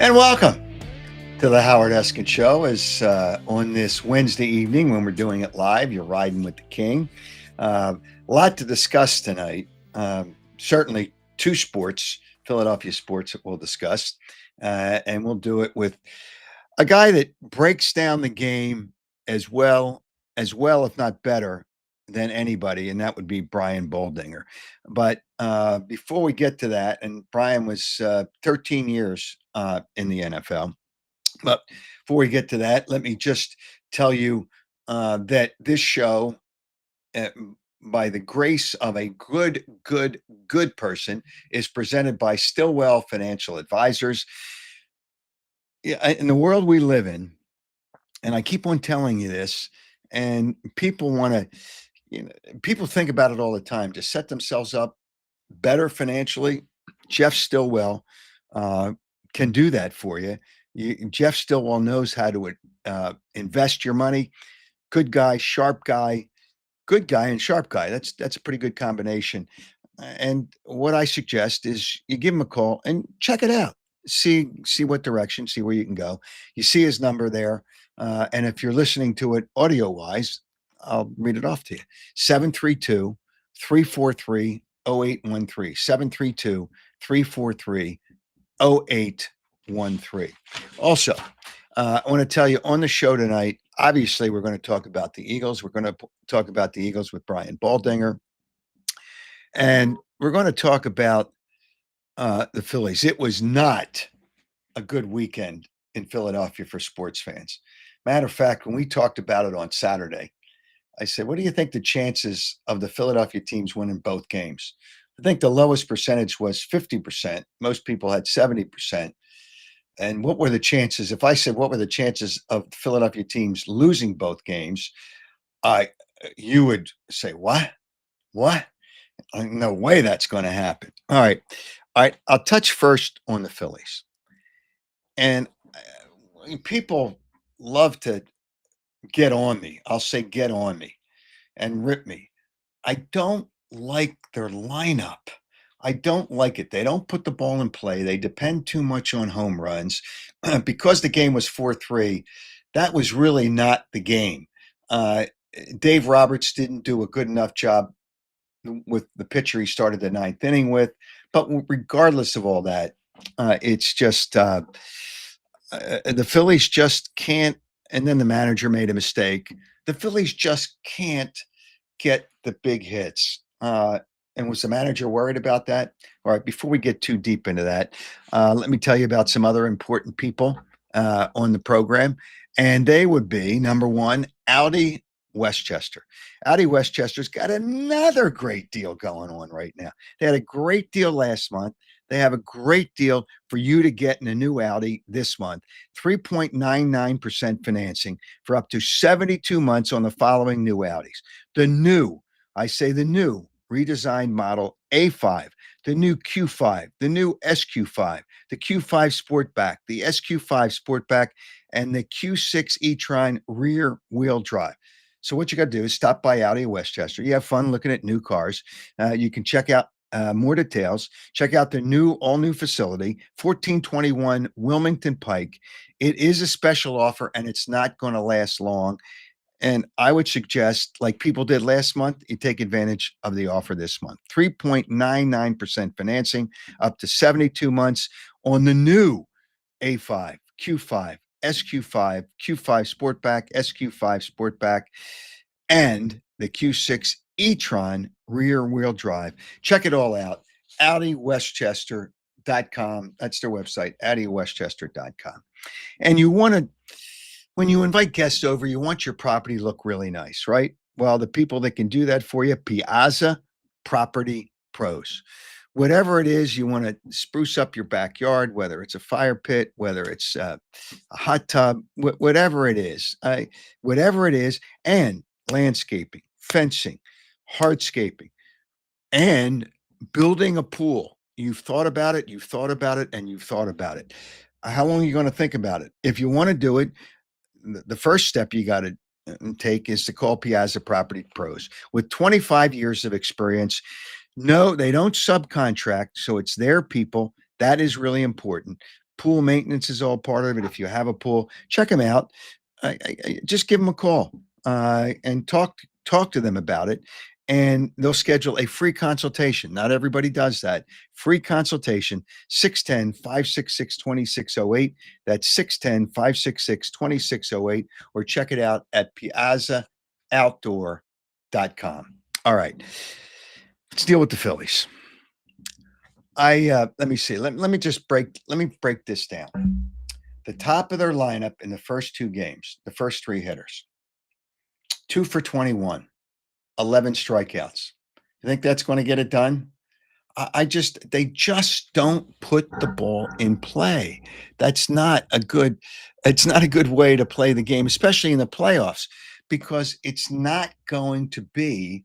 And welcome to the Howard Eskin Show. As on this Wednesday evening, when we're doing it live, you're riding with the king. A lot to discuss tonight. Certainly two sports, Philadelphia sports, that we'll discuss. And we'll do it with a guy that breaks down the game as well, if not better, than anybody, and that would be Brian Baldinger. But before we get to that, and Brian was 13 years in the NFL. But before we get to that, let me just tell you that this show, uh, by the grace of a good person, is presented by Stillwell Financial Advisors. Yeah, in the world we live in, and I keep on telling you this, and people want to, people think about it all the time to set themselves up better financially. Jeff Stillwell uh, can do that for you. Jeff Stillwell knows how to invest your money. Good guy, sharp guy, good guy, and sharp guy. That's a pretty good combination. And what I suggest is you give him a call and check it out. See what direction, see where you can go. You see his number there, and if you're listening to it audio wise, I'll read it off to you: 732-343-0813. 732-343-0813. Also, I want to tell you on the show tonight, obviously, we're going to talk about the Eagles. We're going to talk about the Eagles with Brian Baldinger. And we're going to talk about the Phillies. It was not a good weekend in Philadelphia for sports fans. Matter of fact, when we talked about it on Saturday, I said, what do you think the chances of the Philadelphia teams winning both games? I think the lowest percentage was 50%. Most people had 70%. And what were the chances? If I said, what were the chances of the Philadelphia teams losing both games? You would say, what? What? No way that's going to happen. All right. All right. I'll touch first on the Phillies. And people love to get on me. I'll say get on me and rip me. I don't like their lineup. I don't like it. They don't put the ball in play. They depend too much on home runs. Because the game was 4-3, that was really not the game. Dave Roberts didn't do a good enough job with the pitcher he started the ninth inning with. But regardless of all that, it's just the Phillies just can't. And then the manager made a mistake. The Phillies just can't get the big hits. And was the manager worried about that? All right, before we get too deep into that, let me tell you about some other important people on the program. And they would be, number one, Audi Westchester. Audi Westchester's got another great deal going on right now. They had a great deal last month. They have a great deal for you to get in a new Audi this month. 3.99% financing for up to 72 months on the following new Audis. The new redesigned model A5, the new Q5, the new SQ5, the Q5 Sportback, the SQ5 Sportback, and the Q6 e-tron rear wheel drive. So what you got to do is stop by Audi Westchester. You have fun looking at new cars. You can check out more details. Check out their all new facility, 1421 Wilmington Pike. It is a special offer, and it's not going to last long. And I would suggest, like people did last month, you take advantage of the offer this month. 3.99% financing up to 72 months on the new A5, Q5, SQ5, Q5 Sportback, SQ5 Sportback, and the Q6 e-tron rear wheel drive. Check it all out. AudiWestchester.com. That's their website, AudiWestchester.com. And you want to, when you invite guests over, you want your property to look really nice, right? Well, the people that can do that for you, Piazza Property Pros. Whatever it is, you want to spruce up your backyard, whether it's a fire pit, whether it's a hot tub, whatever it is, and landscaping, fencing, hardscaping, and building a pool. You've thought about it, you've thought about it, and you've thought about it. How long are you going to think about it? If you want to do it, the first step you got to take is to call Piazza Property Pros with 25 years of experience. No, they don't subcontract, so it's their people. That is really important. Pool maintenance is all part of it. If you have a pool, check them out. Just give them a call and talk to them about it, and they'll schedule a free consultation. Not everybody does that. Free consultation, 610-566-2608. That's 610-566-2608, or check it out at piazzaoutdoor.com. All right. Let's deal with the Phillies. Let me see. Let me break this down. The top of their lineup in the first two games, the first three hitters, 2 for 21, 11 strikeouts. You think that's going to get it done? They just don't put the ball in play. It's not a good way to play the game, especially in the playoffs, because it's not going to be,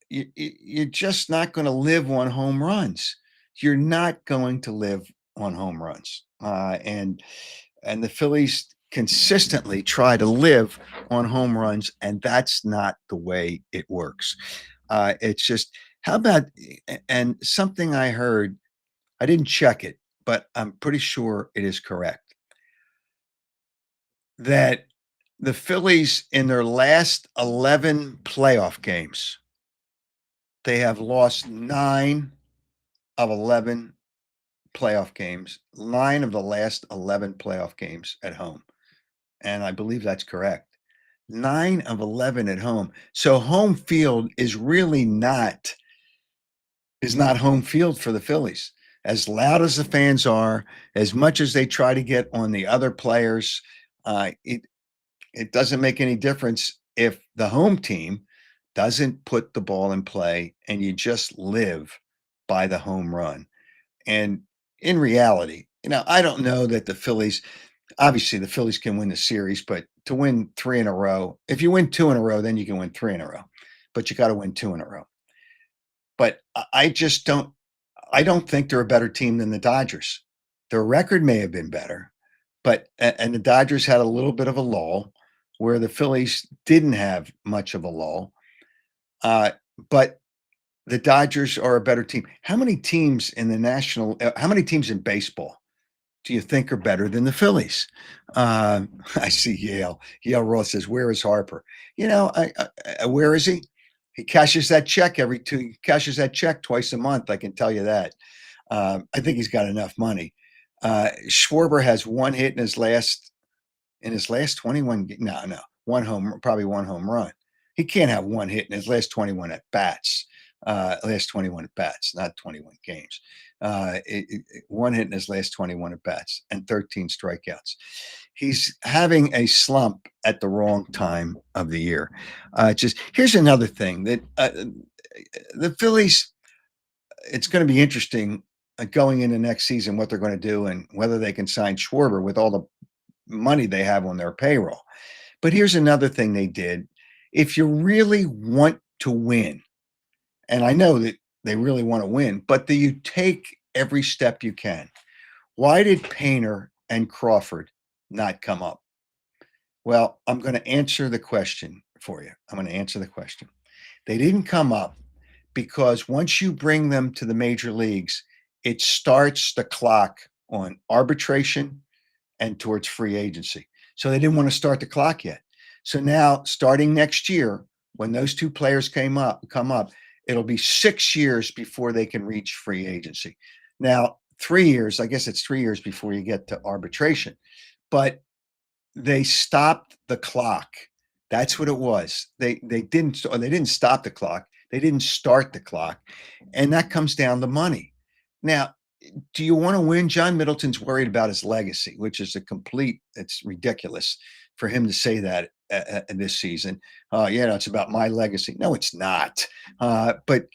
you're just not going to live on home runs. You're not going to live on home runs. And the Phillies consistently try to live on home runs, and that's not the way it works. It's just, how about, and something I heard, I didn't check it, but I'm pretty sure it is correct, that the Phillies in their last 11 playoff games, they have lost 9 of 11 playoff games, 9 of the last 11 playoff games at home. And I believe that's correct. 9 of 11 at home. So home field is really not home field for the Phillies. As loud as the fans are, as much as they try to get on the other players, it doesn't make any difference if the home team doesn't put the ball in play, and you just live by the home run. And in reality, I don't know that the Phillies, obviously the Phillies can win the series, but to win 3 in a row, if you win 2 in a row, then you can win 3 in a row, but you got to win 2 in a row. But I don't think they're a better team than the Dodgers. Their record may have been better, but, and the Dodgers had a little bit of a lull where the Phillies didn't have much of a lull. But the Dodgers are a better team. How many teams in baseball do you think are better than the Phillies? I see Yale. Yale Ross says, "Where is Harper?" Where is he? He cashes that check twice a month. I can tell you that. I think he's got enough money. Schwarber has 1 hit in his last 21. No, probably one home run. He can't have 1 hit in his last 21 at bats. Last 21 at bats, not 21 games. 1 hit in his last 21 at bats and 13 strikeouts. He's having a slump at the wrong time of the year. Just here's another thing that the Phillies, it's going to be interesting going into next season what they're going to do and whether they can sign Schwarber with all the money they have on their payroll. But here's another thing they did. If you really want to win, and I know that they really want to win, but do you take every step you can? Why did Painter and Crawford not come up? Well, I'm going to answer the question for you. I'm going to answer the question. They didn't come up because once you bring them to the major leagues, it starts the clock on arbitration and towards free agency. So they didn't want to start the clock yet. So now, starting next year, when those two players come up, it'll be 6 years before they can reach free agency. Now, 3 years, I guess it's 3 years before you get to arbitration. But they stopped the clock. That's what it was. They didn't stop the clock. They didn't start the clock. And that comes down to money. Now, do you want to win? John Middleton's worried about his legacy, which is it's ridiculous for him to say that this season. It's about my legacy. No, it's not. But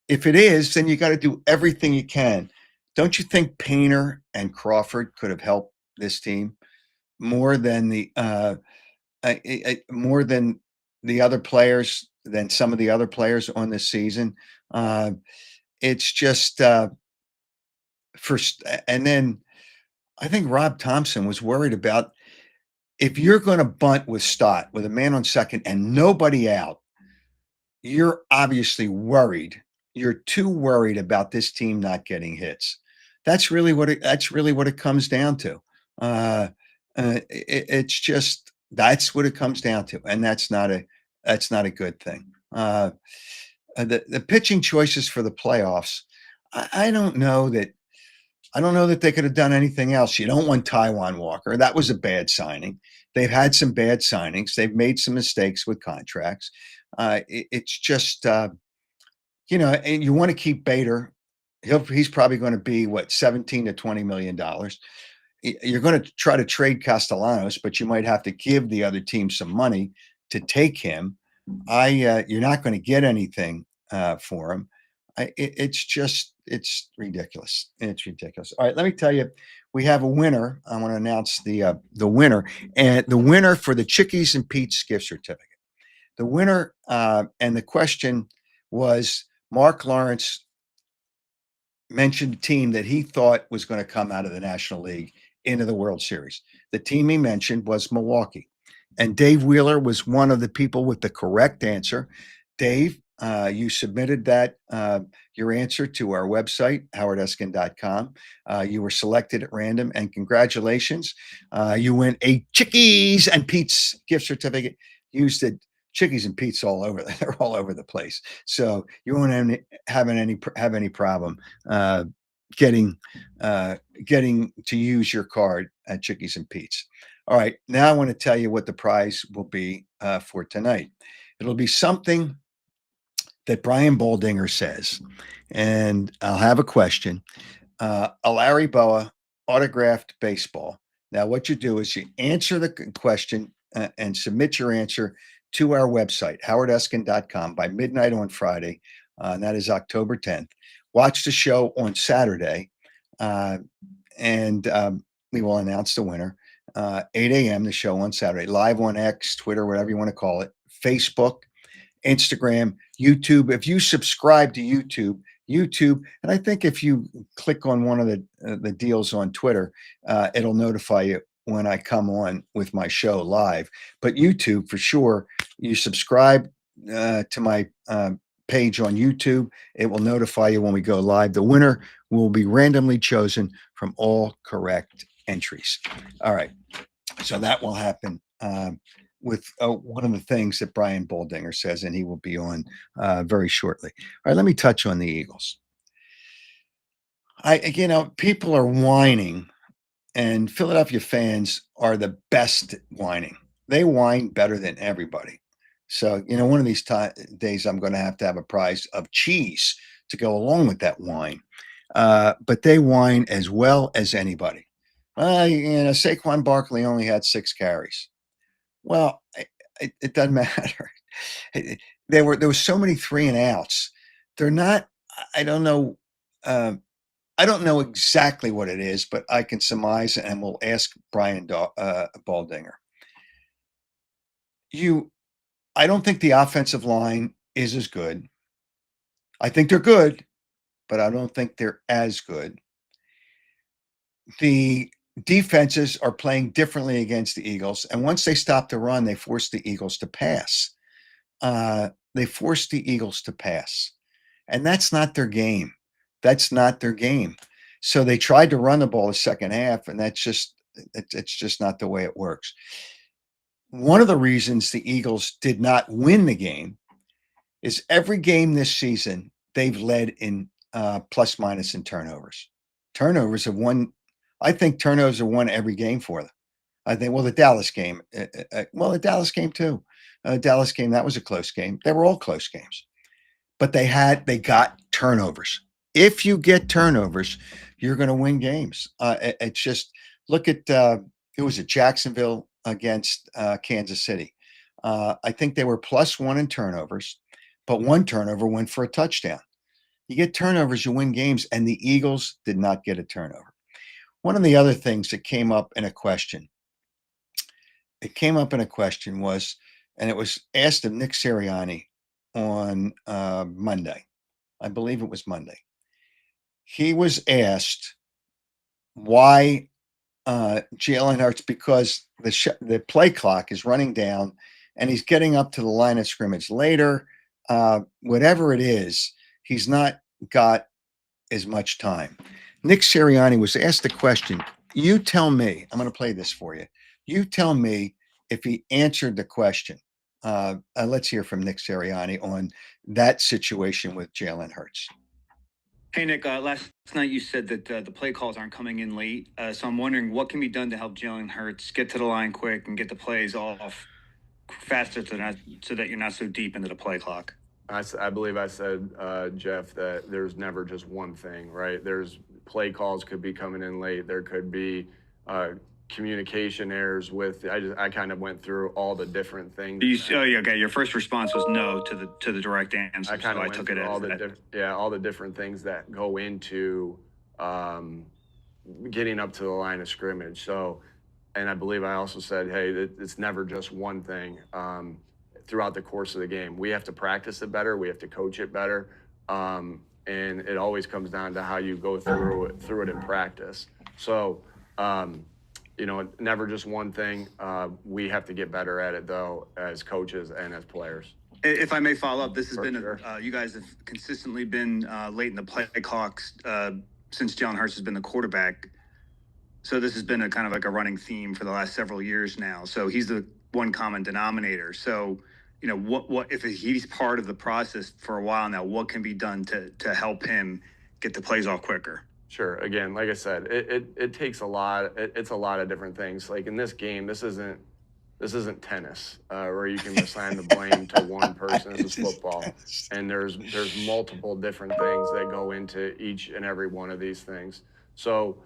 if it is, then you got to do everything you can. Don't you think Painter and Crawford could have helped this team more than the other players, than some of the other players on this season? It's just first, and then I think Rob Thompson was worried about, if you're going to bunt with Stott with a man on second and nobody out, you're obviously worried. You're too worried about this team not getting hits. That's really what it comes down to. Uh, it's just that's what it comes down to, and that's not a good thing. The pitching choices for the playoffs, I don't know that I don't know that they could have done anything else. You don't want Taiwan Walker. That was a bad signing. They've had some bad signings. They've made some mistakes with contracts. It's just and you want to keep Bader. He's probably going to be what 17 to 20 million dollars. You're going to try to trade Castellanos, but you might have to give the other team some money to take him. You're not going to get anything for him. It's ridiculous. It's ridiculous. All right, let me tell you, we have a winner. I want to announce the winner, and the winner for the Chickies and Pete's gift certificate. The winner, and the question was Mark Lawrence mentioned a team that he thought was going to come out of the National League into the World Series. The team he mentioned was Milwaukee. And Dave Wheeler was one of the people with the correct answer. Dave, you submitted your answer to our website, howardeskin.com. You were selected at random, and congratulations. You win a Chickies and Pete's gift certificate. Used it. Chickies and Pete's all over. They're all over the place. So you won't have any problem getting to use your card at Chickies and Pete's. All right, now I want to tell you what the prize will be for tonight. It'll be something that Brian Baldinger says, and I'll have a question. A Larry Boa autographed baseball. Now, what you do is you answer the question and submit your answer to our website, howardeskin.com, by midnight on Friday. And that is October 10th. Watch the show on Saturday, and we will announce the winner. 8 a.m. the show on Saturday, live on X, Twitter, whatever you want to call it, Facebook, Instagram, YouTube. If you subscribe to YouTube, and I think if you click on one of the deals on Twitter, it'll notify you when I come on with my show live. But YouTube, for sure, you subscribe to my page on YouTube, it will notify you when we go live. The winner will be randomly chosen from all correct entries. All right. So that will happen with one of the things that Brian Baldinger says, and he will be on very shortly. All right, let me touch on the Eagles. People are whining, and Philadelphia fans are the best whining. They whine better than everybody. So, one of these days I'm going to have a prize of cheese to go along with that wine. But they whine as well as anybody. Saquon Barkley only had 6 carries. Well, it doesn't matter. There were so many 3 and outs. They're not. I don't know. I don't know exactly what it is, but I can surmise, and we'll ask Brian Baldinger. I don't think the offensive line is as good. I think they're good, but I don't think they're as good. The defenses are playing differently against the Eagles, and once they stop the run, they force the Eagles to pass. And that's not their game. That's not their game. So they tried to run the ball the second half, and it's just not the way it works. One of the reasons the Eagles did not win the game is every game this season, they've led in plus minus in turnovers. Turnovers have won. I think turnovers have won every game for them. I think, the Dallas game, the Dallas game too. Dallas game, that was a close game. They were all close games. But they got turnovers. If you get turnovers, you're going to win games. It's just, look at, it was at Jacksonville against Kansas City. I think they were +1 in turnovers, but 1 turnover went for a touchdown. You get turnovers, you win games, and the Eagles did not get a turnover. One of the other things that came up in a question, was, and it was asked of Nick Sirianni on Monday. I believe it was Monday. He was asked why Jalen Hurts, because the play clock is running down and he's getting up to the line of scrimmage later. Whatever it is, he's not got as much time. Nick Sirianni was asked the question. You tell me. I'm going to play this for you. You tell me if he answered the question. Let's hear from Nick Sirianni on that situation with Jalen Hurts. Hey, Nick, last night you said that the play calls aren't coming in late. So I'm wondering what can be done to help Jalen Hurts get to the line quick and get the plays off faster so that you're not so deep into the play clock. I believe I said, Jeff, that there's never just one thing, right? There's play calls could be coming in late. There could be communication errors with. I kind of went through all the different things. Okay. Your first response was no to the direct answer. I kind of took it all as all the different things that go into getting up to the line of scrimmage. So, and I believe I also said, hey, it's never just one thing. Throughout the course of the game, we have to practice it better. We have to coach it better, and it always comes down to how you go through it in practice. So, never just one thing. We have to get better at it, though, as coaches and as players. If I may follow up, this has been you guys have consistently been late in the play clocks since Jalen Hurts has been the quarterback. So this has been a kind of like a running theme for the last several years now. So he's the one common denominator. So, what if he's part of the process for a while now? What can be done to help him get the plays off quicker? Sure. Again, like I said, it takes a lot. It's a lot of different things. Like in this game, this isn't tennis where you can assign the blame to one person. This is football, and there's multiple different things that go into each and every one of these things. So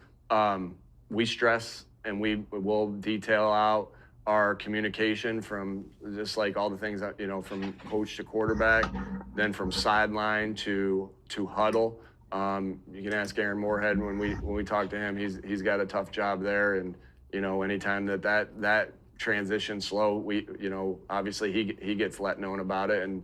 we stress and we will detail out our communication from just like all the things that from coach to quarterback, then from sideline to huddle. You can ask Aaron Moorhead when we talk to him. He's got a tough job there, and anytime that transition slow, we obviously he gets let known about it, and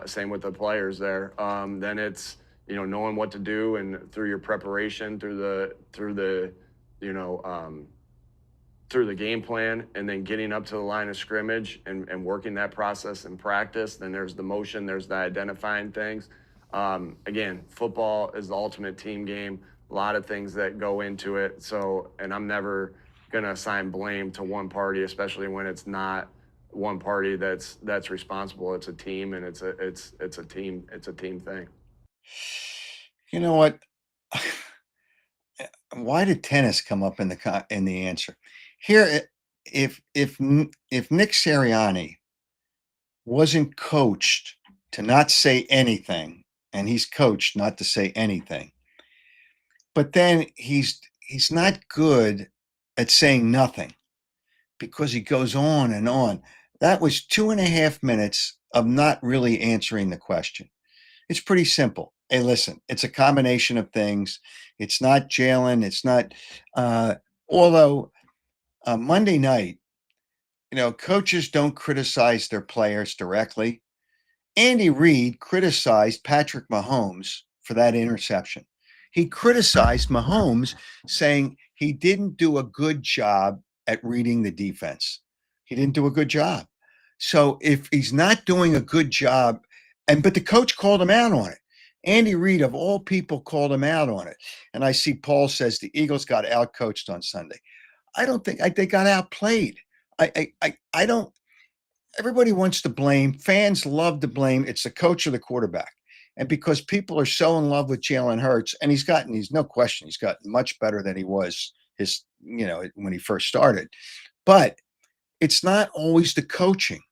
same with the players there. Then it's knowing what to do, and through your preparation, through the game plan, and then getting up to the line of scrimmage and working that process in practice. Then there's the motion, there's the identifying things. Again, football is the ultimate team game. A lot of things that go into it. So, and I'm never going to assign blame to one party, especially when it's not one party that's responsible. It's a team, and it's a team thing. You know what? Why did tennis come up in the answer? Here, if Nick Sirianni wasn't coached to not say anything, and he's coached not to say anything, but then he's not good at saying nothing because he goes on and on. That was 2.5 minutes of not really answering the question. It's pretty simple. Hey, listen, it's a combination of things. It's not Jalen. It's not, although Monday night, coaches don't criticize their players directly. Andy Reid criticized Patrick Mahomes for that interception. He criticized Mahomes, saying he didn't do a good job at reading the defense. He didn't do a good job. So if he's not doing a good job, but the coach called him out on it. Andy Reid, of all people, called him out on it. And I see Paul says the Eagles got outcoached on Sunday. I don't think they got outplayed. I don't. Everybody wants to blame. Fans love to blame. It's the coach or the quarterback. And because people are so in love with Jalen Hurts, and he's no question, he's gotten much better than he was when he first started. But it's not always the coaching.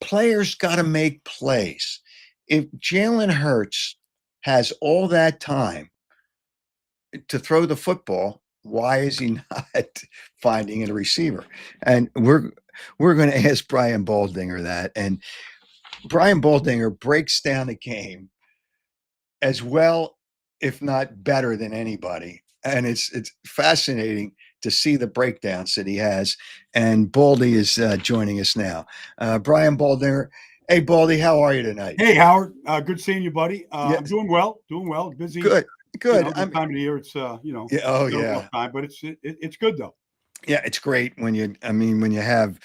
Players got to make plays. If Jalen Hurts has all that time to throw the football, why is he not finding a receiver? And we're going to ask Brian Baldinger that. And Brian Baldinger breaks down the game as well, if not better than anybody. And it's fascinating to see the breakdowns that he has. And Baldy is joining us now. Brian Baldinger. Hey, Baldy, how are you tonight? Hey, Howard. Good seeing you, buddy. I'm doing well. Busy. Good. Time of the year, it's Yeah, oh yeah. Time, but it's good though. Yeah, it's great when you have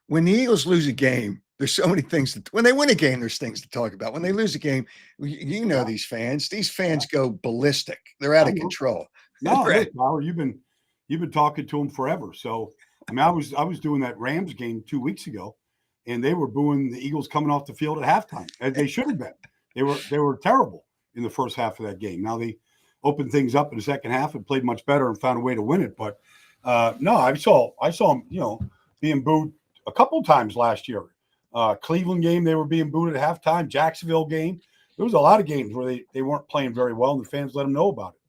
when the Eagles lose a game, There's so many things that when they win a game, there's things to talk about. When they lose a game, you know, Yeah. these fans go ballistic. They're out of control. No, They're look, Howard, you've been talking to them forever. So I mean, I was doing that Rams game 2 weeks ago, and they were booing the Eagles coming off the field at halftime, as they should have been. They were terrible in the first half of that game. Now they opened things up in the second half and played much better and found a way to win it. But no, I saw them, you know, being booed a couple times last year. Cleveland game, they were being booed at halftime. Jacksonville game, there was a lot of games where they weren't playing very well, and the fans let them know about it.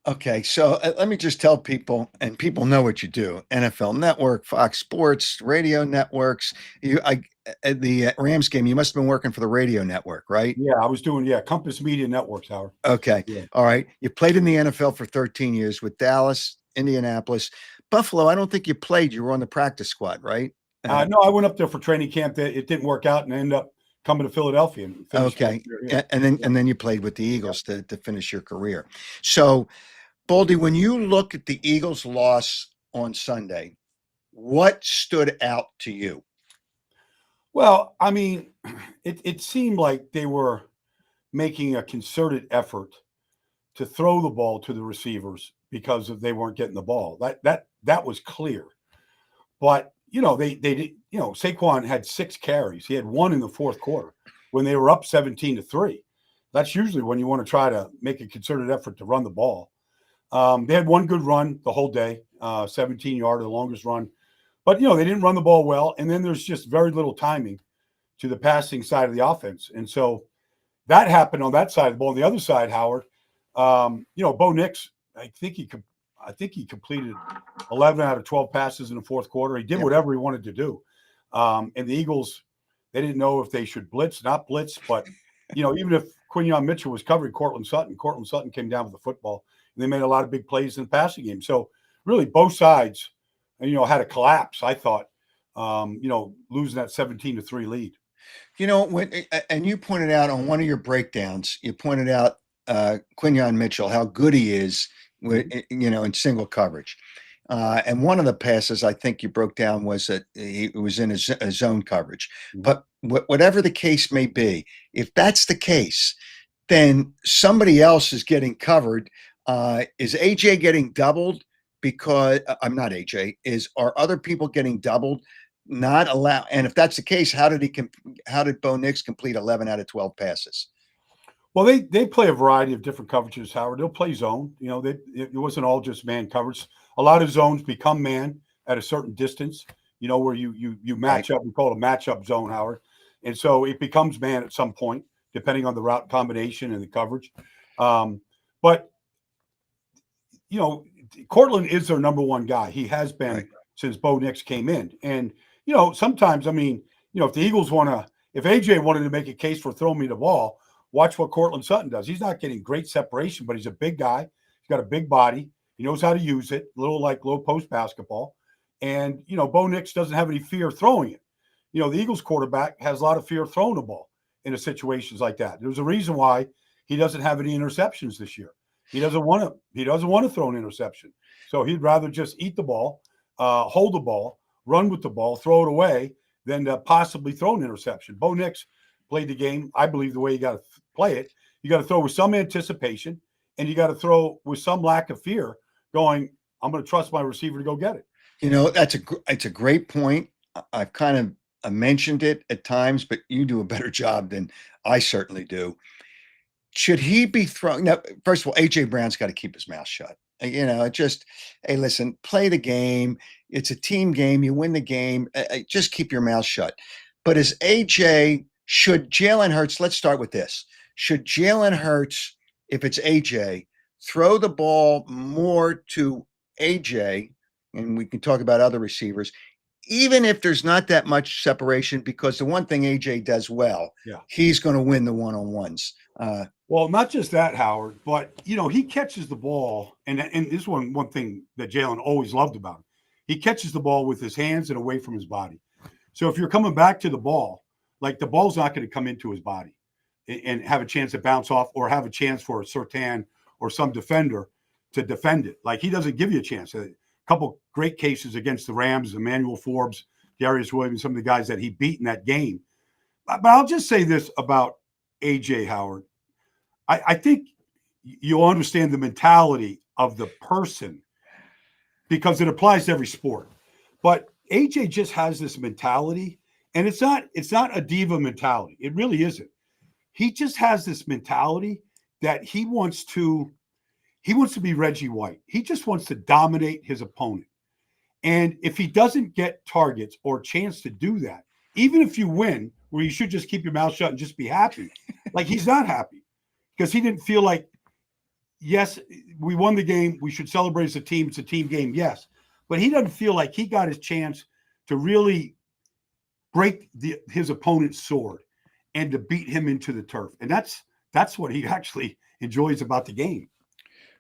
Okay, so let me just tell people, and people know what you do: NFL Network, Fox Sports, radio networks. At the Rams game, you must have been working for the radio network, right? Yeah, I was doing Compass Media Networks, Howard. Okay, Yeah. all right. You played in the NFL for 13 years with Dallas, Indianapolis, Buffalo. I don't think you played. You were on the practice squad, right? No, I went up there for training camp. It didn't work out, and I ended up coming to Philadelphia and finished. Okay, Yeah. and then you played with the Eagles to finish your career. So, Baldy, when you look at the Eagles' loss on Sunday, what stood out to you? Well, I mean, it seemed like they were making a concerted effort to throw the ball to the receivers because they weren't getting the ball. That was clear. But you know, they did. You know, Saquon had 6 carries. He had 1 in the fourth quarter when they were up 17-3. That's usually when you want to try to make a concerted effort to run the ball. They had 1 good run the whole day, 17-yarder, the longest run. But, you know, they didn't run the ball well. And then there's just very little timing to the passing side of the offense. And so that happened on that side of the ball. On the other side, Howard, you know, Bo Nix, I think he completed 11 out of 12 passes in the fourth quarter. He did whatever he wanted to do. And the Eagles, they didn't know if they should blitz, not blitz. But, you know, even if Quinyon Mitchell was covering Cortland Sutton came down with the football. And they made a lot of big plays in the passing game. So really both sides, you know, had a collapse, I thought, you know, losing that 17-3 lead. You know, and you pointed out on one of your breakdowns, you pointed out Quinyon Mitchell, how good he is with, you know, in single coverage. And one of the passes I think you broke down was that he was in a zone coverage. But whatever the case may be, if that's the case, then somebody else is getting covered. Is AJ getting doubled? Because I'm not AJ. Are other people getting doubled? Not allowed. And if that's the case, how did Bo Nix complete 11 out of 12 passes? Well, they play a variety of different coverages, Howard. They'll play zone. You know, it wasn't all just man coverage. A lot of zones become man at a certain distance, you know, where you match up. We call it a matchup zone, Howard. And so it becomes man at some point, depending on the route combination and the coverage. But, you know, Cortland is their number one guy. He has been since Bo Nix came in. And, you know, sometimes, I mean, you know, if the Eagles if AJ wanted to make a case for throwing me the ball, watch what Cortland Sutton does. He's not getting great separation, but he's a big guy. He's got a big body. He knows how to use it, a little like low post basketball. And, you know, Bo Nix doesn't have any fear throwing it. You know, the Eagles quarterback has a lot of fear throwing the ball in situations like that. There's a reason why he doesn't have any interceptions this year. He doesn't want to throw an interception. So he'd rather just eat the ball, hold the ball, run with the ball, throw it away, than possibly throw an interception. Bo Nix played the game, I believe, the way you got to play it. You got to throw with some anticipation, and you got to throw with some lack of fear, going, I'm going to trust my receiver to go get it. You know, it's a great point. I've kind of mentioned it at times, but you do a better job than I certainly do. Should he be throwing? Now, first of all, AJ Brown's got to keep his mouth shut. You know, hey, listen, play the game. It's a team game. You win the game. Just keep your mouth shut. But should Jalen Hurts, let's start with this. Should Jalen Hurts, if it's AJ, throw the ball more to AJ, and we can talk about other receivers, even if there's not that much separation, because the one thing AJ does well, he's going to win the one-on-ones. Well, not just that, Howard, but, you know, he catches the ball, and this is one thing that Jalen always loved about him. He catches the ball with his hands and away from his body. So if you're coming back to the ball, like the ball's not going to come into his body and have a chance to bounce off or have a chance for a Surtain or some defender to defend it. Like, he doesn't give you a chance. A couple great cases against the Rams, Emmanuel Forbes, Darius Williams, some of the guys that he beat in that game. but I'll just say this about AJ Howard. I think you'll understand the mentality of the person because it applies to every sport. But AJ just has this mentality, and it's not a diva mentality. It really isn't. He just has this mentality that he wants to be Reggie White. He just wants to dominate his opponent. And if he doesn't get targets or a chance to do that, even if you win, where you should just keep your mouth shut and just be happy, like he's not happy because he didn't feel like, yes, we won the game. We should celebrate as a team. It's a team game, yes. But he doesn't feel like he got his chance to really break his opponent's sword and to beat him into the turf. And that's what he actually enjoys about the game.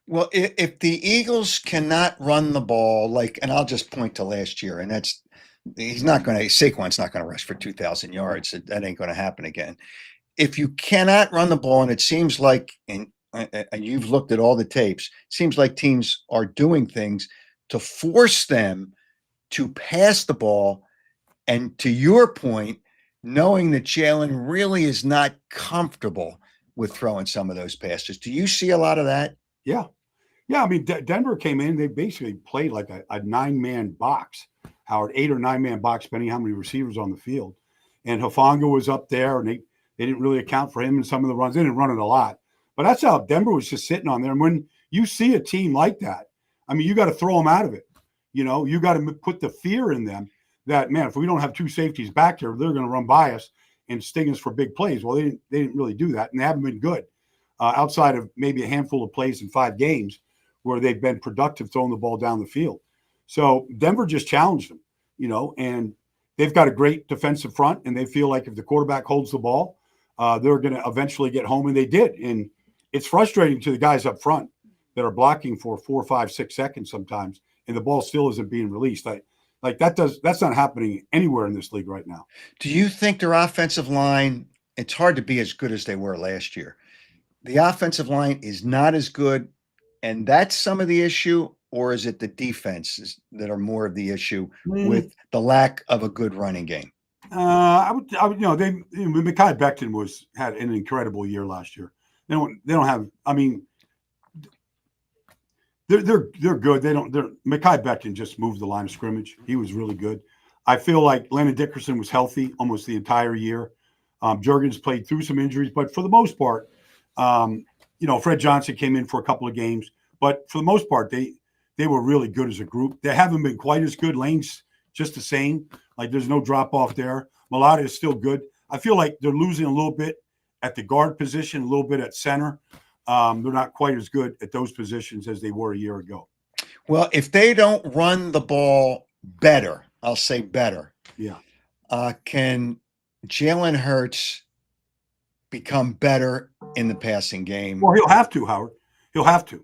Well, if the Eagles cannot run the ball, and I'll just point to last year, and Saquon's not going to rush for 2,000 yards. That ain't going to happen again. If you cannot run the ball, and it seems like, and you've looked at all the tapes, it seems like teams are doing things to force them to pass the ball. And to your point, knowing that Jalen really is not comfortable with throwing some of those passes. Do you see a lot of that? Yeah. Yeah. I mean, Denver came in, they basically played like a 9-man box, Howard, 8 or 9-man box, depending how many receivers on the field. And Hufanga was up there, and they didn't really account for him in some of the runs. They didn't run it a lot. But that's how Denver was just sitting on there. And when you see a team like that, I mean, you got to throw them out of it. You got to put the fear in them that, man, if we don't have 2 safeties back there, they're going to run by us and sting us for big plays. Well, they didn't really do that, and they haven't been good outside of maybe a handful of plays in 5 games where they've been productive throwing the ball down the field. So Denver just challenged them, and they've got a great defensive front, and they feel like if the quarterback holds the ball, they're going to eventually get home, and they did. And it's frustrating to the guys up front that are blocking for 4, 5, 6 seconds sometimes, and the ball still isn't being released. That's not happening anywhere in this league right now. Do you think their offensive line, it's hard to be as good as they were last year. The offensive line is not as good, and that's some of the issue, or is it the defenses that are more of the issue with the lack of a good running game? I would, Mekhi Becton had an incredible year last year. They don't have, I mean, they're good. Mekhi Becton just moved the line of scrimmage. He was really good. I feel like Landon Dickerson was healthy almost the entire year. Juergens played through some injuries, but for the most part, Fred Johnson came in for a couple of games, but for the most part, they were really good as a group. They haven't been quite as good. Lane's just the same. Like there's no drop off there. Malata is still good. I feel like they're losing a little bit at the guard position, a little bit at center. They're not quite as good at those positions as they were a year ago. Well, if they don't run the ball better, I'll say better. Yeah. Can Jalen Hurts become better in the passing game? Well, he'll have to, Howard. He'll have to.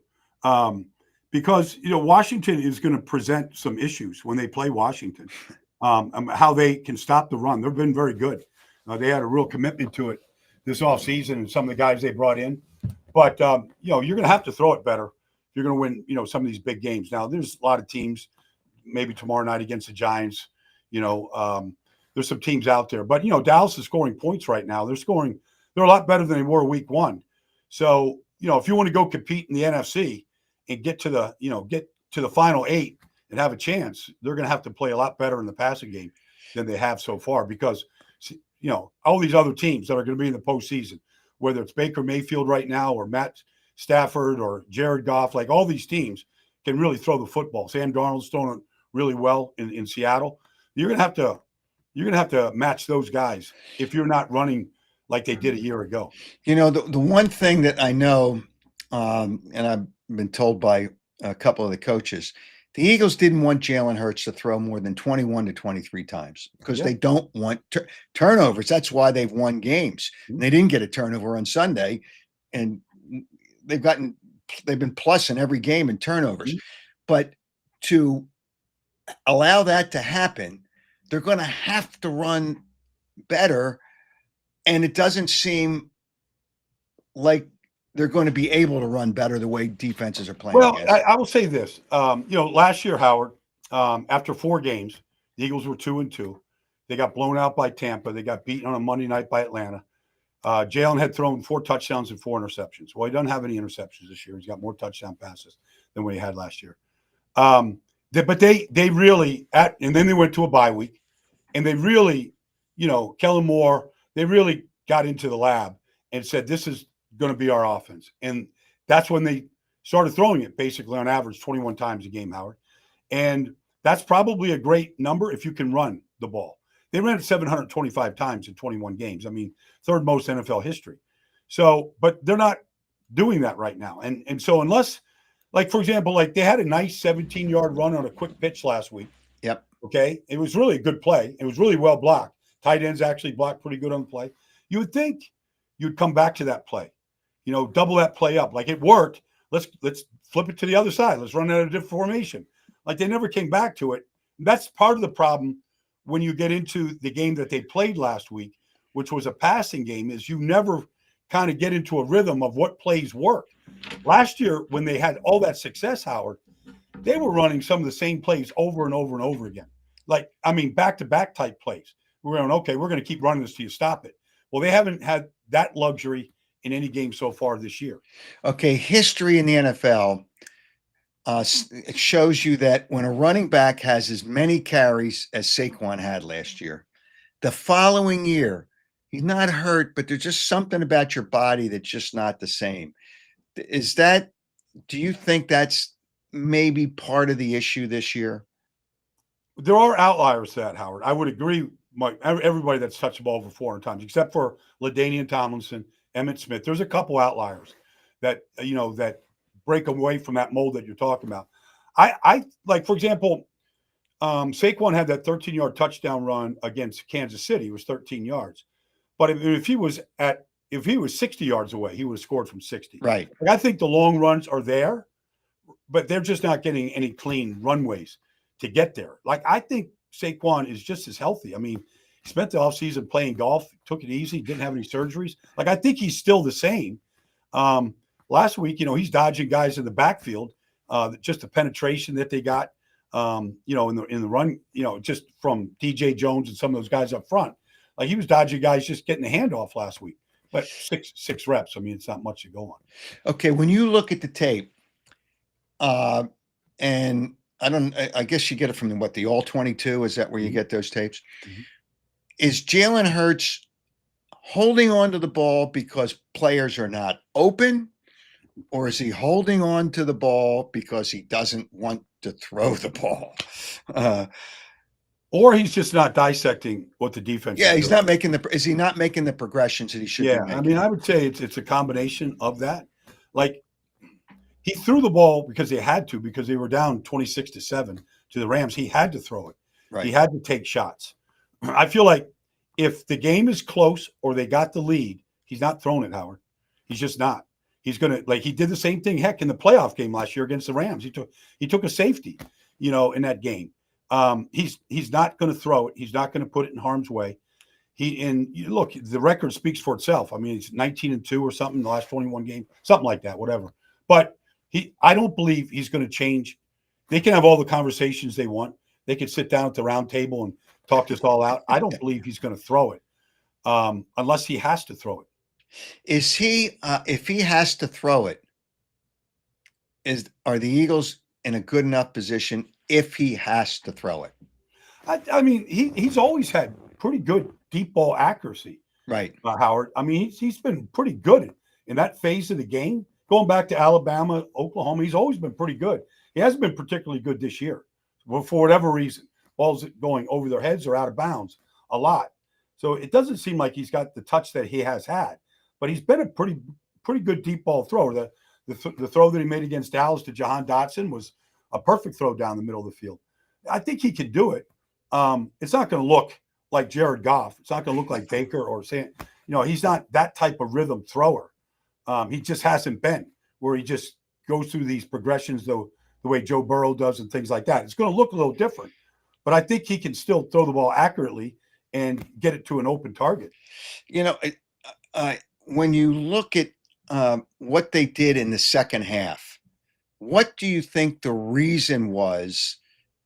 Because, Washington is going to present some issues when they play Washington, how they can stop the run. They've been very good. They had a real commitment to it this offseason and some of the guys they brought in. But, you're going to have to throw it better if you're going to win, some of these big games. Now, there's a lot of teams, maybe tomorrow night against the Giants, there's some teams out there. But, Dallas is scoring points right now. They're a lot better than they were week 1. So, if you want to go compete in the NFC and get to the final 8 and have a chance, they're going to have to play a lot better in the passing game than they have so far because, all these other teams that are going to be in the postseason, whether it's Baker Mayfield right now or Matt Stafford or Jared Goff, like all these teams can really throw the football. Sam Darnold's throwing it really well in Seattle. You're going to have to match those guys if you're not running like they did a year ago. The one thing that I know, and I've been told by a couple of the coaches, the Eagles didn't want Jalen Hurts to throw more than 21 to 23 times because they don't want turnovers. That's why they've won games. They didn't get a turnover on Sunday, and they've been plus in every game in turnovers. But to allow that to happen, they're going to have to run better, and it doesn't seem like they're going to be able to run better the way defenses are playing. Well, I will say this. Last year, Howard, after 4 games, the Eagles were 2-2. They got blown out by Tampa. They got beaten on a Monday night by Atlanta. Jalen had thrown 4 touchdowns and 4 interceptions. Well, he doesn't have any interceptions this year. He's got more touchdown passes than what he had last year. But they really and then they went to a bye week, and they really, Kellen Moore, they really got into the lab and said, this is going to be our offense. And that's when they started throwing it basically on average 21 times a game, Howard. And that's probably a great number if you can run the ball. They ran it 725 times in 21 games. I mean, third most NFL history. So, but they're not doing that right now. And so unless, like, for example, like they had a nice 17-yard run on a quick pitch last week. Yep. Okay. It was really a good play. It was really well blocked. Tight ends actually blocked pretty good on the play. You would think you'd come back to that play, double that play up. Like it worked. Let's flip it to the other side. Let's run out a different formation. Like they never came back to it. That's part of the problem when you get into the game that they played last week, which was a passing game, is you never kind of get into a rhythm of what plays work. Last year, when they had all that success, Howard, they were running some of the same plays over and over and over again. Like, I mean, back-to-back type plays. We're going, okay, we're going to keep running this till you stop it. Well, they haven't had that luxury in any game so far this year. Okay, history in the NFL it shows you that when a running back has as many carries as Saquon had last year, the following year, he's not hurt, but there's just something about your body that's just not the same. Do you think that's maybe part of the issue this year? There are outliers to that, Howard. I would agree, Mike. Everybody that's touched the ball over 400 times, except for LaDainian Tomlinson, Emmitt Smith. There's a couple outliers that, that break away from that mold that you're talking about. I like, for example, Saquon had that 13-yard touchdown run against Kansas City. It was 13 yards. But if he was 60 yards away, he would have scored from 60. Right. Like, I think the long runs are there, but they're just not getting any clean runways to get there. Like, I think Saquon is just as healthy. I mean, he spent the offseason playing golf, took it easy, didn't have any surgeries. Like, I think he's still the same. Last week, he's dodging guys in the backfield, just the penetration that they got, in the run, just from DJ Jones and some of those guys up front. Like, he was dodging guys just getting the handoff last week. But six reps, I mean, it's not much to go on. Okay, when you look at the tape, and I guess you get it from the All 22? Is that where you get those tapes? Mm-hmm. Is Jalen Hurts holding on to the ball because players are not open, or is he holding on to the ball because he doesn't want to throw the ball? Or he's just not dissecting what the defense is he's doing. not making is he not making the progressions that he should be making? I mean, I would say it's a combination of that. Like, he threw the ball because they had to, because they were down 26-7 to the Rams. He had to throw it. Right. He had to take shots. I feel like if the game is close or they got the lead, he's not throwing it, Howard. He's just not. He's going to, like, he did the same thing, heck, in the playoff game last year against the Rams. He took a safety, in that game. He's not going to throw it. He's not going to put it in harm's way. Look, the record speaks for itself. I mean, it's 19-2 or something in the last 21 games, something like that, whatever. But I don't believe he's going to change. They can have all the conversations they want. They can sit down at the round table and talk this all out. I don't believe he's going to throw it unless he has to throw it. Is he, if he has to throw it, are the Eagles in a good enough position if he has to throw it? I mean, he's always had pretty good deep ball accuracy. Right. Howard. I mean, he's been pretty good in that phase of the game. Going back to Alabama, Oklahoma, he's always been pretty good. He hasn't been particularly good this year. Well, for whatever reason, balls going over their heads or out of bounds a lot. So it doesn't seem like he's got the touch that he has had. But he's been a pretty good deep ball thrower. The throw that he made against Dallas to Jahan Dotson was a perfect throw down the middle of the field. I think he can do it. It's not going to look like Jared Goff. It's not going to look like Baker or he's not that type of rhythm thrower. He just hasn't been where he just goes through these progressions the way Joe Burrow does and things like that. It's going to look a little different, but I think he can still throw the ball accurately and get it to an open target. When you look at what they did in the second half, what do you think the reason was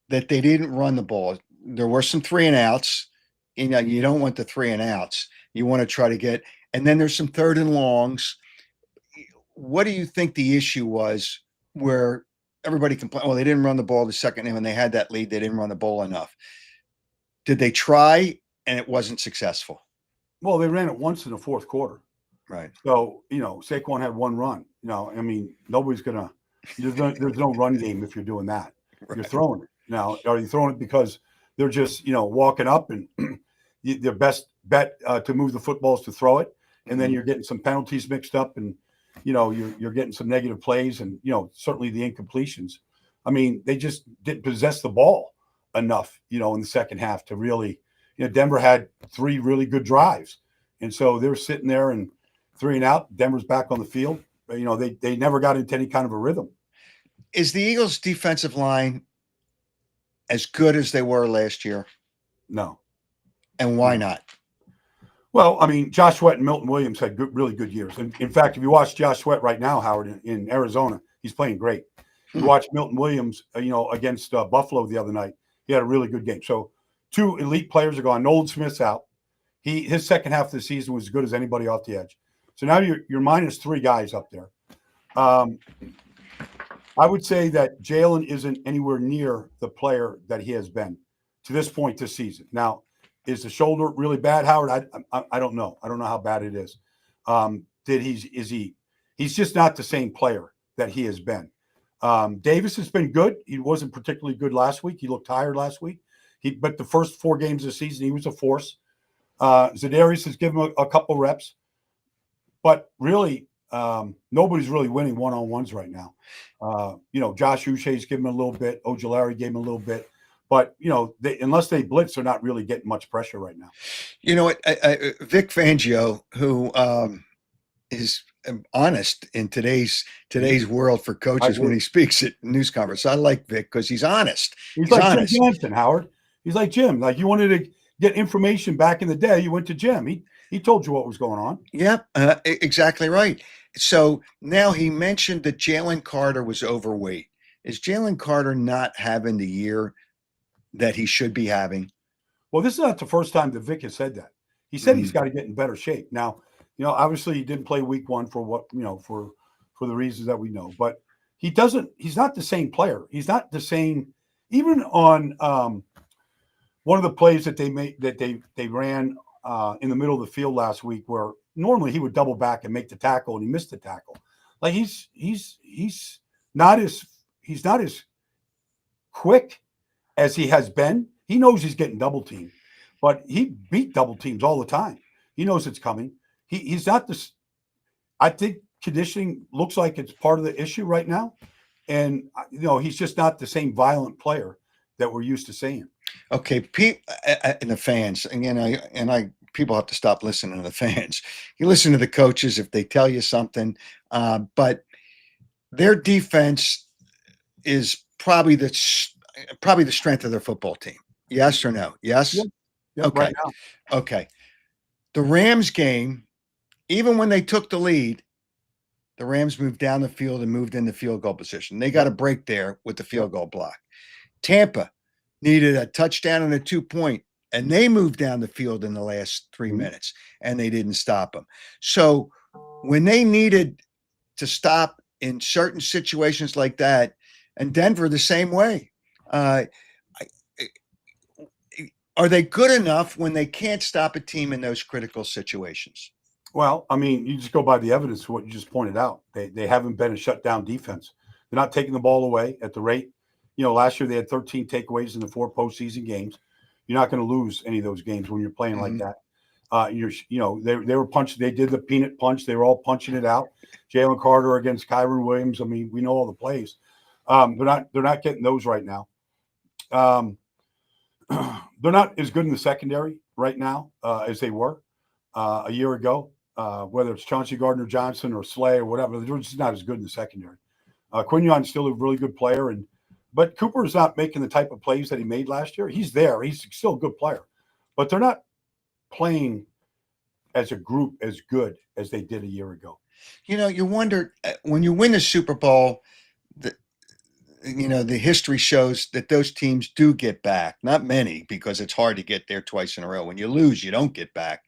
that they didn't run the ball? There were some 3-and-outs. you don't want the 3 and outs. You want to try to get, and then there's some 3rd and longs. What do you think the issue was where everybody complained? Well, they didn't run the ball the second inning when they had that lead. They didn't run the ball enough. Did they try and it wasn't successful? Well, they ran it once in the 4th quarter. Right. So, Saquon had 1 run. I mean, nobody's going to – there's no run game if you're doing that. Right. You're throwing it. Now, are you throwing it because they're just, walking up and their best bet to move the football is to throw it, and then you're getting some penalties mixed up and, you're getting some negative plays and, certainly the incompletions. I mean, they just didn't possess the ball enough, in the second half to really – Denver had 3 really good drives. And so they're sitting there and 3 and out. Denver's back on the field. They never got into any kind of a rhythm. Is the Eagles' defensive line as good as they were last year? No. And why not? Well, I mean, Josh Sweat and Milton Williams had really good years. And in fact, if you watch Josh Sweat right now, Howard, in Arizona, he's playing great. You watch Milton Williams, against Buffalo the other night. He had a really good game. So 2 elite players are gone. Nolan Smith's out. His second half of the season was as good as anybody off the edge. So now you're minus 3 guys up there. I would say that Jalen isn't anywhere near the player that he has been to this point this season. Now, is the shoulder really bad, Howard? I don't know. I don't know how bad it is. He's just not the same player that he has been. Davis has been good. He wasn't particularly good last week. He looked tired last week. But the first 4 games of the season, he was a force. Za'Darius has given him a couple reps. But really, nobody's really winning one-on-ones right now. Josh Uche's given him a little bit. Ojulari gave him a little bit. But, unless they blitz, they're not really getting much pressure right now. You know what? Vic Fangio, who is honest in today's world for coaches when he speaks at news conference. I like Vic because he's honest. He's like honest. Jim Johnson, Howard. He's like Jim. Like you wanted to get information back in the day, you went to Jim. He told you what was going on. Yep, exactly right. So now he mentioned that Jalen Carter was overweight. Is Jalen Carter not having the year that he should be having? Well, this is not the first time that Vic has said that. He said he's got to get in better shape. Now, obviously he didn't play week 1 for what, for the reasons that we know, but he's not the same player. He's not the same, even on one of the plays that they ran in the middle of the field last week, where normally he would double back and make the tackle and he missed the tackle. Like he's not as quick as he has been. He knows he's getting double teamed, but he beat double teams all the time. He knows it's coming. He's not this. I think conditioning looks like it's part of the issue right now. And, he's just not the same violent player that we're used to seeing. Okay. And the fans, and people have to stop listening to the fans. You listen to the coaches if they tell you something, but their defense is probably the strength of their football team. Yes or no? Yes. Yep, okay. Right now. Okay. The Rams game, even when they took the lead, the Rams moved down the field and moved into field goal position. They got a break there with the field goal block. Tampa needed a touchdown and a 2-point, and they moved down the field in the last 3 minutes, and they didn't stop them. So when they needed to stop in certain situations like that, and Denver the same way, are they good enough when they can't stop a team in those critical situations? Well, I mean, you just go by the evidence for what you just pointed out. They haven't been a shutdown defense. They're not taking the ball away at the rate. Last year they had 13 takeaways in the 4 postseason games. You're not going to lose any of those games when you're playing like that. They were punching. They did the peanut punch. They were all punching it out. Jalen Carter against Kyron Williams. I mean, we know all the plays. They're not getting those right now. They're not as good in the secondary right now as they were a year ago. Whether it's Chauncey Gardner-Johnson or Slay or whatever, they're just not as good in the secondary. Quignon's still a really good player, but Cooper is not making the type of plays that he made last year. He's there. He's still a good player, but they're not playing as a group as good as they did a year ago. You wonder when you win the Super Bowl, the history shows that those teams do get back. Not many, because it's hard to get there twice in a row. When you lose, you don't get back.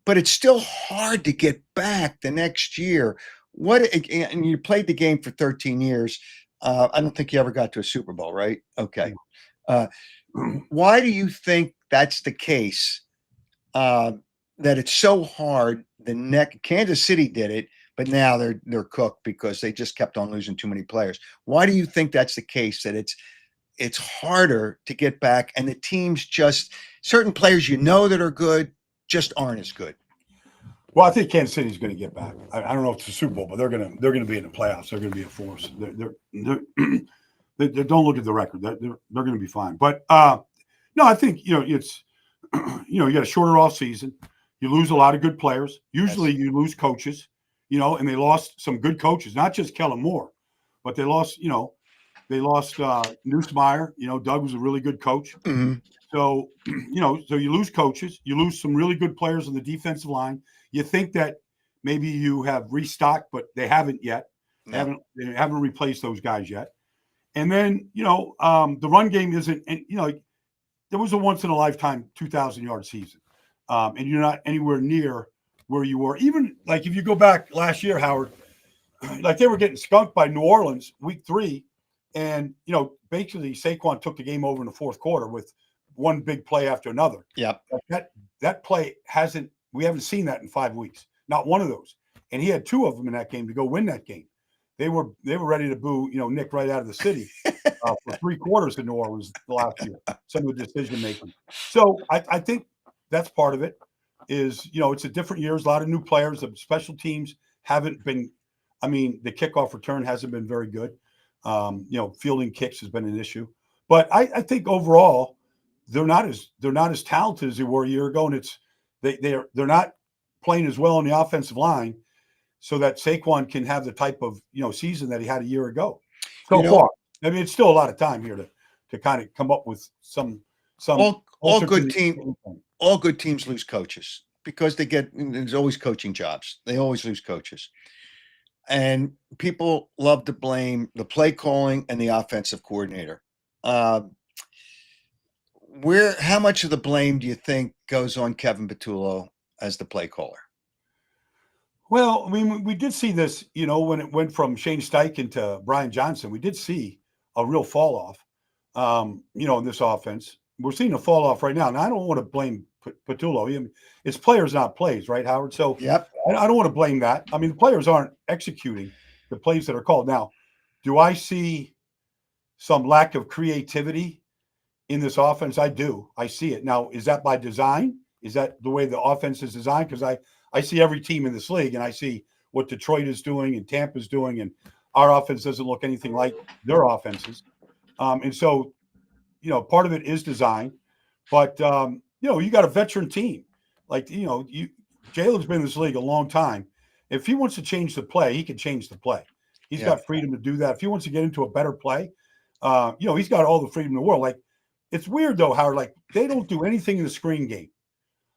But it's still hard to get back the next year. And you played the game for 13 years. I don't think you ever got to a Super Bowl, right? Okay. Why do you think that's the case? That it's so hard. Kansas City did it, but now they're cooked because they just kept on losing too many players. Why do you think that's the case? That it's harder to get back, and the teams just certain players that are good just aren't as good. Well, I think Kansas City's going to get back. I don't know if it's a Super Bowl, but they're going to be in the playoffs. They're going to be a force. They don't look at the record. They're going to be fine. But no, I think it's you got a shorter off season. You lose a lot of good players. Usually, you lose coaches. And they lost some good coaches, not just Kellen Moore, but they lost. They lost Nussmeier. Doug was a really good coach. Mm-hmm. So so you lose coaches. You lose some really good players on the defensive line. You think that maybe you have restocked, but they haven't yet. No. They haven't replaced those guys yet. And then the run game isn't. And there was a once in a lifetime 2,000-yard season, and you're not anywhere near where you were. Even like if you go back last year, Howard, like they were getting skunked by New Orleans week 3, and basically Saquon took the game over in the fourth quarter with one big play after another. Yep. That play we haven't seen that in 5 weeks. Not one of those. And he had 2 of them in that game to go win that game. They were ready to boo, Nick right out of the city for 3 quarters in New Orleans last year. Some of the decision making. So I think that's part of it. Is it's a different year. There's a lot of new players. The special teams haven't been. I mean, the kickoff return hasn't been very good. Fielding kicks has been an issue. But I think overall they're not as talented as they were a year ago, and they're not playing as well on the offensive line, so that Saquon can have the type of season that he had a year ago. So far, I mean, it's still a lot of time here to kind of come up with some. All good teams lose coaches because there's always coaching jobs. They always lose coaches, and people love to blame the play calling and the offensive coordinator. How much of the blame do you think goes on Kevin Patullo as the play caller? Well, I mean, we did see this, when it went from Shane Steichen to Brian Johnson, we did see a real fall off, in this offense. We're seeing a fall off right now. And I don't want to blame Patullo. It's players, not plays, right, Howard? So yep. I don't want to blame that. I mean, the players aren't executing the plays that are called. Now, do I see some lack of creativity in this offense? I do. I see it. Now, is that by design? Is that the way the offense is designed? Because I see every team in this league, and I see what Detroit is doing and Tampa's doing, and our offense doesn't look anything like their offenses. And so, part of it is design. But, you got a veteran team. Like, Jalen's been in this league a long time. If he wants to change the play, he can change the play. He's got freedom to do that. If he wants to get into a better play, he's got all the freedom in the world. Like, it's weird, though, Howard. Like, they don't do anything in the screen game.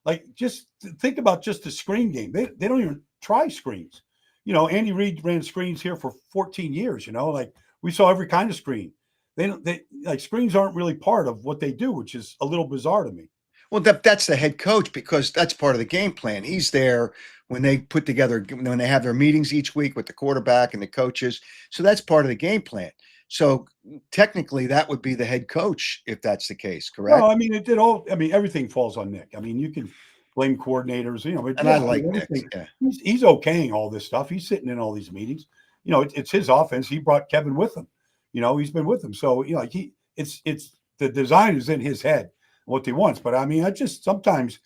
Like, just think about just the screen game. They don't even try screens. Andy Reid ran screens here for 14 years. Like we saw every kind of screen. They like screens aren't really part of what they do, which is a little bizarre to me. Well, that's the head coach, because that's part of the game plan. He's there when they have their meetings each week with the quarterback and the coaches. So that's part of the game plan. So technically, that would be the head coach if that's the case, correct? No, I mean everything falls on Nick. I mean, you can blame coordinators, but I like Nick. Yeah. He's okaying all this stuff. He's sitting in all these meetings. It's his offense. He brought Kevin with him. He's been with him. So it's the design is in his head what he wants. But I mean, I just sometimes,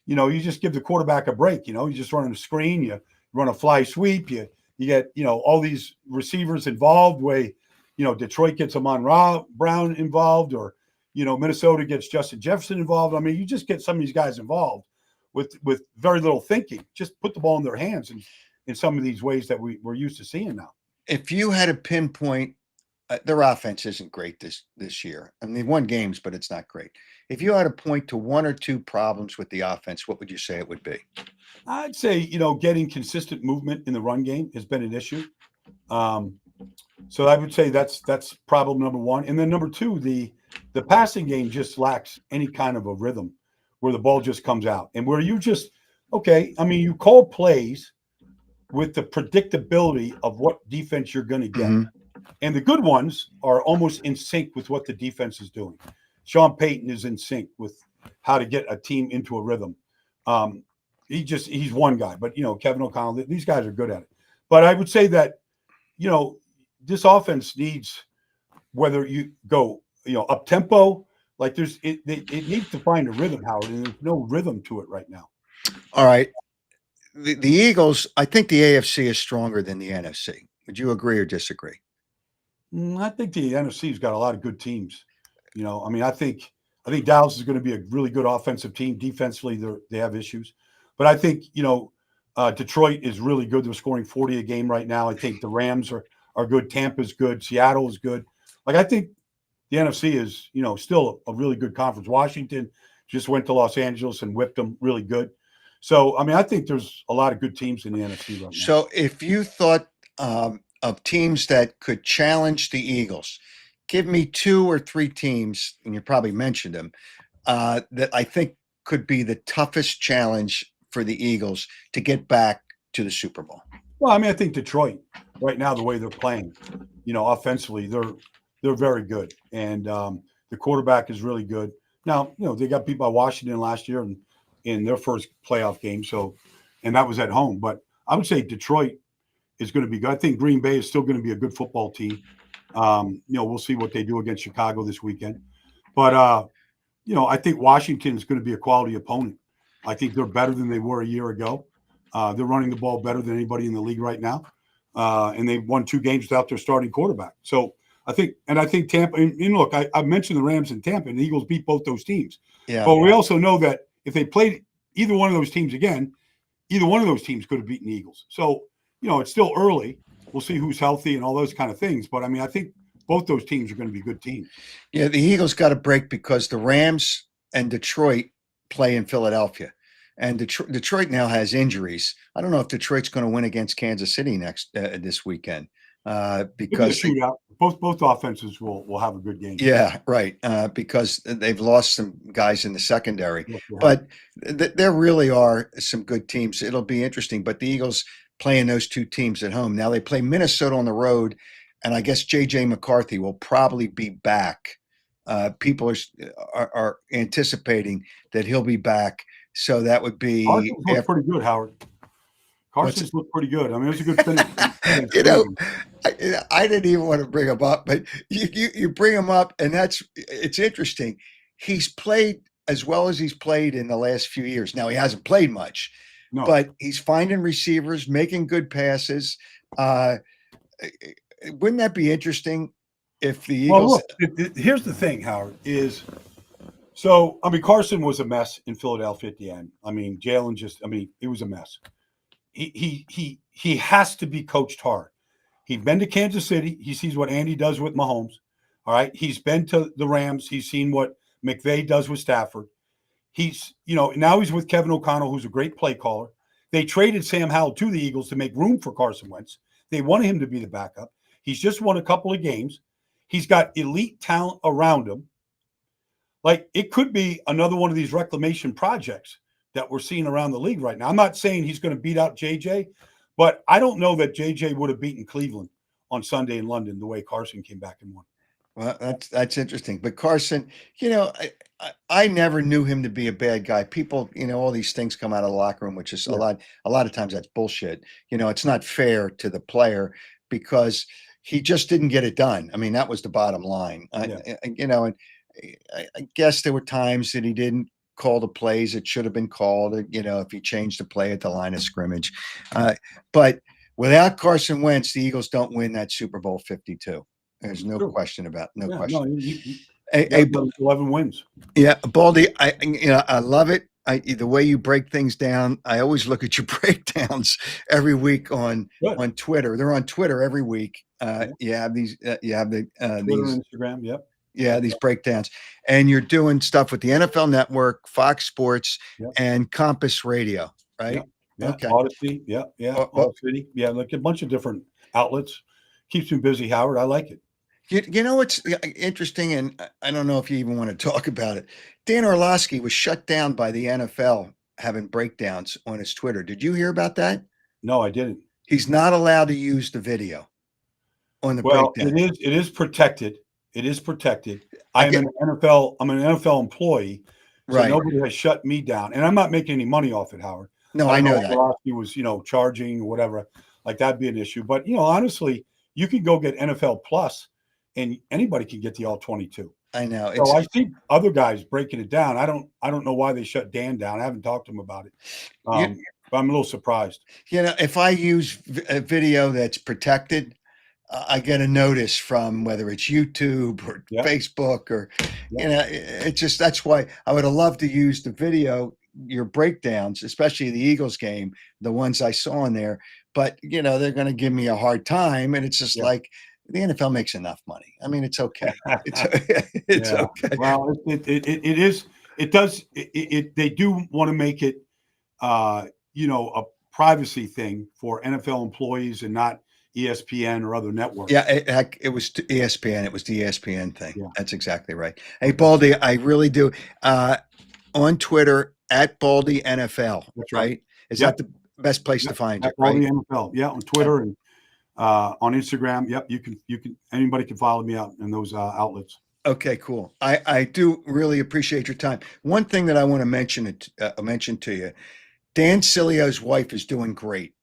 you just give the quarterback a break. You just run a screen, you run a fly sweep, you get all these receivers involved. Detroit gets Amon Brown involved, or Minnesota gets Justin Jefferson involved. I mean, you just get some of these guys involved with very little thinking. Just put the ball in their hands in some of these ways that we're used to seeing now. If you had to pinpoint, their offense isn't great this year. I mean, they won games, but it's not great. If you had to point to 1 or 2 problems with the offense, what would you say it would be? I'd say getting consistent movement in the run game has been an issue. So I would say that's problem number one. And then number two, the passing game just lacks any kind of a rhythm where the ball just comes out and where you just okay. I mean, you call plays with the predictability of what defense you're going to get. Mm-hmm. And the good ones are almost in sync with what the defense is doing. Sean Payton is in sync with how to get a team into a rhythm. He's one guy, but Kevin O'Connell, these guys are good at it. But I would say that, this offense needs, whether you go, up tempo, like it needs to find a rhythm, Howard, and there's no rhythm to it right now. All right. The Eagles, I think the AFC is stronger than the NFC. Would you agree or disagree? I think the NFC's got a lot of good teams. I think Dallas is going to be a really good offensive team. Defensively, they have issues, but I think Detroit is really good. They're scoring 40 a game right now. I think the Rams are good. Tampa's good. Seattle is good. Like I think the NFC is still a really good conference. Washington just went to Los Angeles and whipped them really good. So I think there's a lot of good teams in the NFC right now. So if you thought of teams that could challenge the Eagles, give me 2 or 3 teams, and you probably mentioned them, that I think could be the toughest challenge for the Eagles to get back to the Super Bowl. Well, I think Detroit right now, the way they're playing, offensively, they're very good, and the quarterback is really good. Now, they got beat by Washington last year in their first playoff game, and that was at home. But I would say Detroit is going to be good. I think Green Bay is still going to be a good football team. We'll see what they do against Chicago this weekend. But, I think Washington is going to be a quality opponent. I think they're better than they were a year ago. They're running the ball better than anybody in the league right now. And they've won 2 games without their starting quarterback. So I think Tampa, and look, I mentioned the Rams and Tampa, and the Eagles beat both those teams. Yeah. But we also know that if they played either one of those teams again, either one of those teams could have beaten the Eagles. So, it's still early. We'll see who's healthy and all those kind of things. But, I think both those teams are going to be good teams. Yeah, the Eagles got a break because the Rams and Detroit play in Philadelphia. And Detroit now has injuries. I don't know if Detroit's going to win against Kansas City this weekend because both offenses will have a good game. Yeah, right. Because they've lost some guys in the secondary, but there really are some good teams. It'll be interesting. But the Eagles playing those 2 teams at home. Now they play Minnesota on the road, and I guess J.J. McCarthy will probably be back. People are anticipating that he'll be back. So that would be Carson's looked pretty good, Howard. Carson's looked pretty good. it was a good finish. I didn't even want to bring him up, but you bring him up, and it's interesting. He's played as well as he's played in the last few years. Now he hasn't played much, but he's finding receivers, making good passes. Wouldn't that be interesting if the Eagles? Well, look, here's the thing, Howard, is so, Carson was a mess in Philadelphia at the end. Jalen it was a mess. He has to be coached hard. He's been to Kansas City. He sees what Andy does with Mahomes. All right. He's been to the Rams. He's seen what McVay does with Stafford. He's, now he's with Kevin O'Connell, who's a great play caller. They traded Sam Howell to the Eagles to make room for Carson Wentz. They wanted him to be the backup. He's just won a couple of games. He's got elite talent around him. Like, it could be another one of these reclamation projects that we're seeing around the league right now. I'm not saying he's going to beat out JJ, but I don't know that JJ would have beaten Cleveland on Sunday in London the way Carson came back and won. Well, that's interesting. But Carson, I never knew him to be a bad guy. People, all these things come out of the locker room, which is a lot of times that's bullshit. It's not fair to the player because he just didn't get it done. That was the bottom line. And I guess there were times that he didn't call the plays it should have been called, if he changed the play at the line of scrimmage. But without Carson Wentz, the Eagles don't win that Super Bowl 52. There's no question about question. No, 11 wins. Yeah, Baldy, I love it. The way you break things down. I always look at your breakdowns every week on Twitter. They're on Twitter every week. You have these. You have the Twitter, these, Instagram. Yep. Yeah, these breakdowns, and you're doing stuff with the NFL Network, Fox Sports, and Compass Radio, right? Yeah. Okay. Odyssey. Yeah. Odyssey. Yeah, like a bunch of different outlets. keeps me busy, Howard. I like it. You know what's interesting, and I don't know if you even want to talk about it. Dan Orlovsky was shut down by the NFL having breakdowns on his Twitter. Did you hear about that? No, I didn't. He's not allowed to use the video on the Well, breakdown. it is protected. It is protected. I I'm get an NFL. I'm an NFL employee, so right. nobody has shut me down, and I'm not making any money off it, Howard. No, I I don't know know if that. Orlovsky was, charging or whatever. Like that'd be an issue. But honestly, you can go get NFL Plus, and anybody can get the all 22. I know. So I see other guys breaking it down. I don't know why they shut Dan down. I haven't talked to him about it. You, But I'm a little surprised. if I use a video that's protected, I get a notice from whether it's YouTube or Yeah. Facebook or, Yeah. it's just, that's why I would have loved to use the video, your breakdowns, especially the Eagles game, the ones I saw in there, but they're going to give me a hard time. And it's just Yeah. like the NFL makes enough money. I mean, it's okay. It's Yeah. okay. Well, it is. It does. They do want to make it, a privacy thing for NFL employees and not ESPN or other networks. Yeah, it was ESPN. It was the ESPN thing. Yeah. That's exactly right. Hey, Baldy, I really do. On Twitter at Baldy NFL. That's right. right. Is Yep. that the best place to find At it? Right. the NFL. Yeah, on Twitter and on Instagram. Yep, you can. Anybody can follow me out in those outlets. Okay, cool. I do really appreciate your time. One thing that I want to mention to you, Dan Cilio's wife is doing great.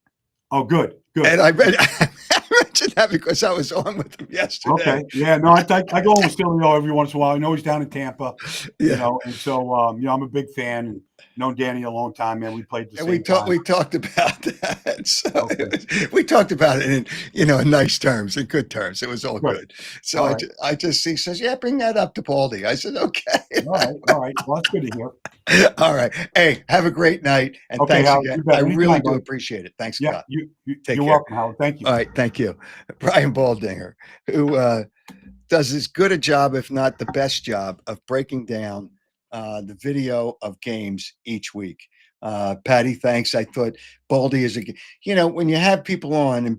Oh, good. And I mentioned that because I was on with him yesterday. Okay. Yeah. No, I go on with Cilio every once in a while. I know he's down in Tampa. Yeah. And so I'm a big fan and known Danny a long time, man. We played the And same time. we talked about that. So Okay. we talked about it in nice terms, in good terms. It was all Good. good. So All right. he says, yeah, bring that up to Baldy. I said, okay. All right. Well, that's good to hear. All right. Hey, have a great night. And Okay, thanks Howard, again. you bet. I Anytime, really do buddy. appreciate it. Thanks, Yeah. God. You're Take care. welcome, Howard. Thank you. All right. Thank you. Brian Baldinger, who does as good a job, if not the best job, of breaking down the video of games each week. Patty, thanks. I thought Baldy is when you have people on, and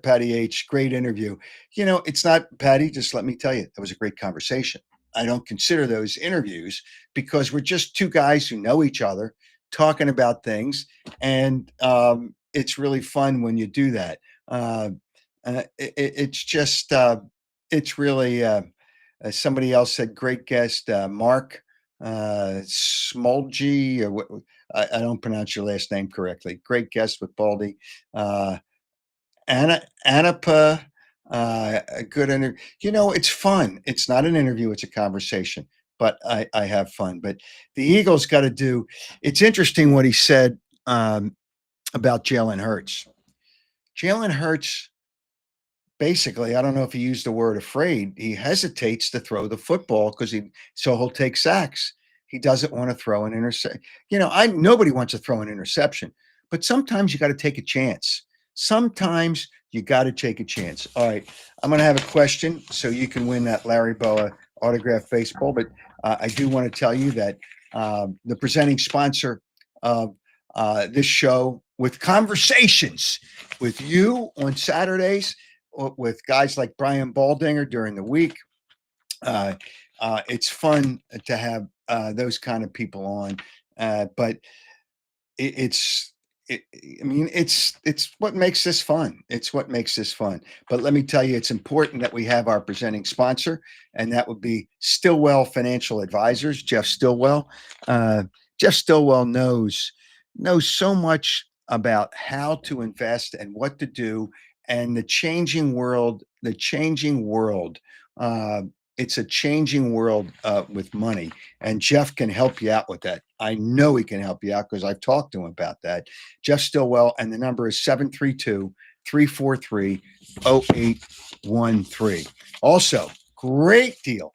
Patty H, great interview. It's not, Patty, just let me tell you, that was a great conversation. I don't consider those interviews because we're just two guys who know each other talking about things. And it's really fun when you do that. It's just, it's really, somebody else said, great guest, Mark Smolgy, or what, I don't pronounce your last name correctly. Great guest with Baldy. Anapa, a good interview. It's fun. It's not an interview, it's a conversation, but I have fun. But the Eagles got to do, it's interesting what he said about Jalen Hurts. Jalen Hurts, basically, I don't know if he used the word afraid. He hesitates to throw the football because he'll take sacks. He doesn't want to throw an interception. Nobody wants to throw an interception, but sometimes you got to take a chance. Sometimes you got to take a chance. All right, I'm going to have a question so you can win that Larry Boa autographed baseball. But I do want to tell you that the presenting sponsor of this show, with conversations with you on Saturdays, with guys like Brian Baldinger during the week. It's fun to have those kind of people on, but it's what makes this fun. It's what makes this fun. But let me tell you, it's important that we have our presenting sponsor, and that would be Stillwell Financial Advisors, Jeff Stillwell. Jeff Stillwell knows so much about how to invest and what to do, and the changing world. It's a changing world with money, and Jeff can help you out with that. I know he can help you out because I've talked to him about that. Jeff Stillwell, and the number is 732-343-0813. Also, great deal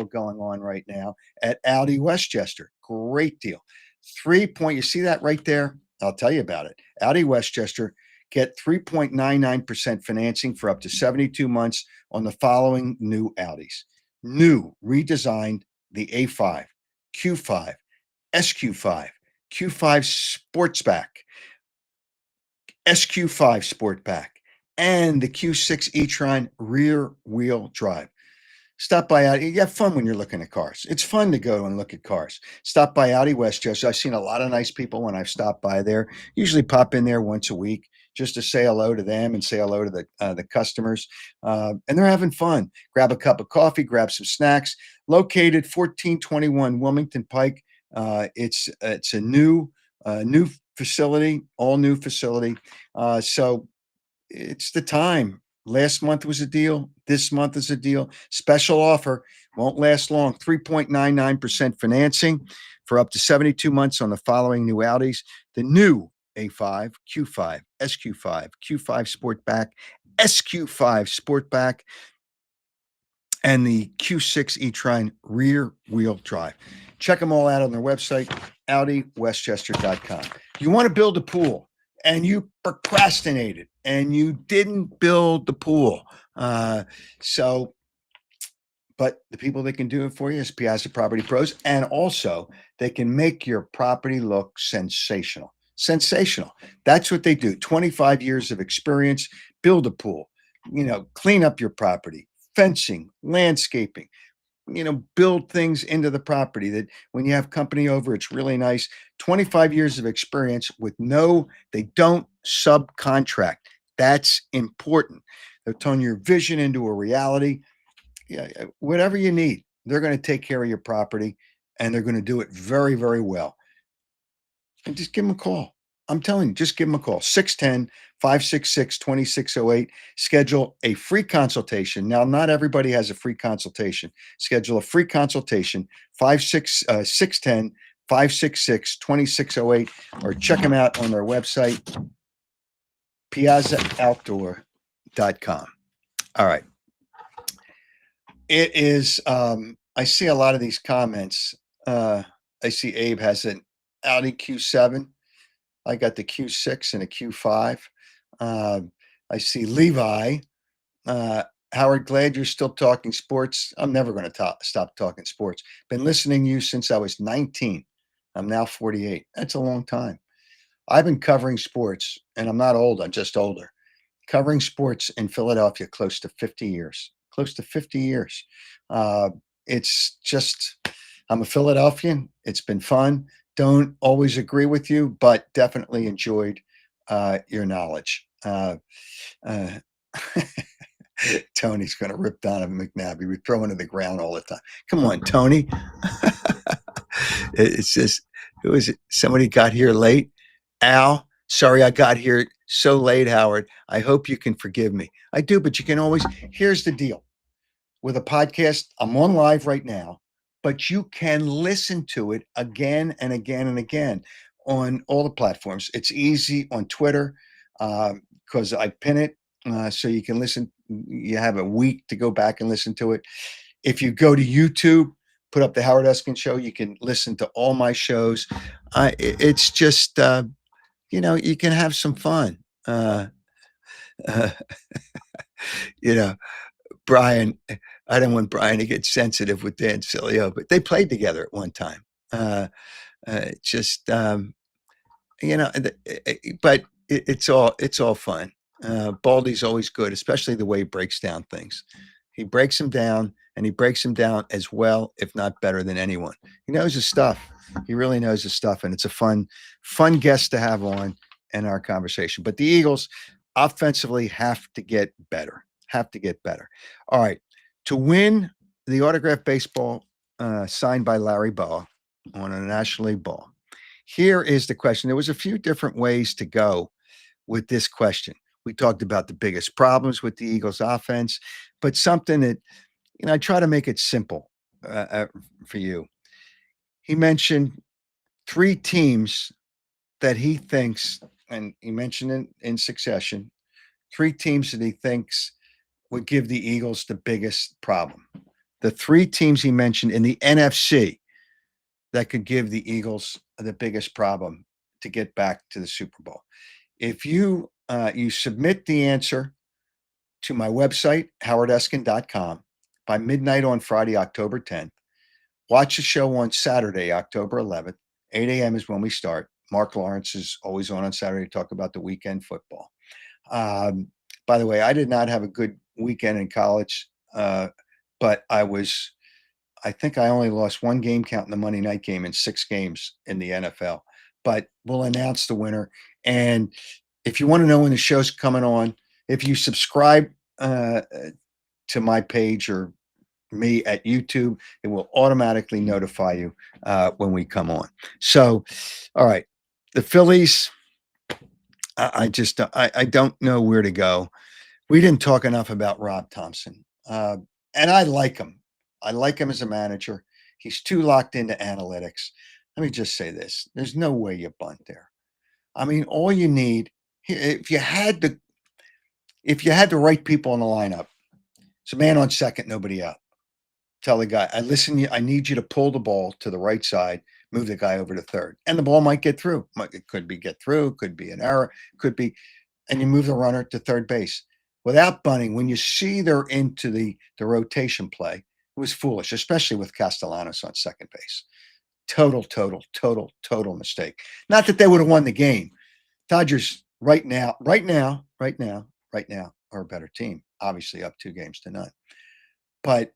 going on right now at Audi Westchester. Great deal. 3 you see that right there? I'll tell you about it. Audi Westchester, get 3.99% financing for up to 72 months on the following new Audis. New, redesigned, the A5, Q5, SQ5, Q5 Sportsback, SQ5 Sportback, and the Q6 e-tron rear wheel drive. Stop by Audi. You have fun when you're looking at cars. It's fun to go and look at cars. Stop by Audi Westchester. I've seen a lot of nice people when I've stopped by there. Usually pop in there once a week just to say hello to them and say hello to the customers. And they're having fun. Grab a cup of coffee, grab some snacks. Located 1421 Wilmington Pike. It's a new facility, all new facility. So it's the time. Last month was a deal. This month is a deal. Special offer. Won't last long. 3.99% financing for up to 72 months on the following new Audis. The new A5, Q5, SQ5, Q5 Sportback, SQ5 Sportback, and the Q6 e-tron rear wheel drive. Check them all out on their website, AudiWestchester.com. You want to build a pool and you procrastinated and you didn't build the pool. But the people that can do it for you is Piazza Property Pros. And also they can make your property look sensational. Sensational. That's what they do. 25 years of experience, build a pool, clean up your property, fencing, landscaping, build things into the property that when you have company over, it's really nice. 25 years of experience they don't subcontract. That's important. They'll turn your vision into a reality. Yeah, whatever you need, they're going to take care of your property and they're going to do it very, very well. And just give them a call. I'm telling you, just give them a call. 610-566-2608. Schedule a free consultation. Now, not everybody has a free consultation. Schedule a free consultation, 610-566-2608, or check them out on their website, piazzaoutdoor.com. All right. It is, I see a lot of these comments. I see Abe has an Audi Q7. I got the Q6 and a Q5. I see Levi. Howard, glad you're still talking sports. I'm never going to stop talking sports. Been listening to you since I was 19. I'm now 48. That's a long time. I've been covering sports, and I'm not old. I'm just older. Covering sports in Philadelphia close to 50 years. Close to 50 years. It's just, I'm a Philadelphian. It's been fun. Don't always agree with you, but definitely enjoyed your knowledge. Tony's going to rip Donovan McNabb. We throw him to the ground all the time. Come on, Tony. It's just, who is it? Somebody got here late. Al, sorry I got here so late, Howard. I hope you can forgive me. I do, but you can always, here's the deal. With a podcast, I'm on live right now, but you can listen to it again and again and again on all the platforms. It's easy on Twitter because I pin it so you can listen. You have a week to go back and listen to it. If you go to YouTube, put up the Howard Eskin Show, you can listen to all my shows. It's just, you can have some fun. Brian, I don't want Brian to get sensitive with Dan Cilio, but they played together at one time. But it's all fun. Baldy's always good, especially the way he breaks down things. He breaks them down, and he breaks them down as well, if not better than anyone. He knows his stuff. He really knows his stuff, and it's a fun guest to have on in our conversation. But the Eagles offensively have to get better. All right. To win the autographed baseball signed by Larry Boa on a National League ball, here is the question. There was a few different ways to go with this question. We talked about the biggest problems with the Eagles offense, but something that, I try to make it simple for you. He mentioned 3 teams that he thinks, and he mentioned it in succession, 3 teams that he thinks would give the Eagles the biggest problem. The 3 teams he mentioned in the NFC that could give the Eagles the biggest problem to get back to the Super Bowl. If you submit the answer to my website, howardeskin.com, by midnight on Friday, October 10th, watch the show on Saturday, October 11th. 8 a.m. is when we start. Mark Lawrence is always on Saturday to talk about the weekend football. By the way, I did not have a good weekend in college, but I think I only lost one game counting the Monday night game in 6 games in the NFL. But we'll announce the winner. And if you want to know when the show's coming on, if you subscribe to my page or me at YouTube, it will automatically notify you when we come on. So, all right, the Phillies. I don't know where to go. We didn't talk enough about Rob Thompson, and I like him. I like him as a manager. He's too locked into analytics. Let me just say this: there's no way you bunt there. I mean, all you need if you had the right people in the lineup, it's a man on second, nobody out. Tell the guy, I need you to pull the ball to the right side, move the guy over to third. And the ball might get through. It could be get through, could be an error, could be, and you move the runner to third base. Without bunting, when you see they're into the rotation play, it was foolish, especially with Castellanos on second base. Total mistake. Not that they would have won the game. Dodgers right now are a better team, obviously up 2-0. But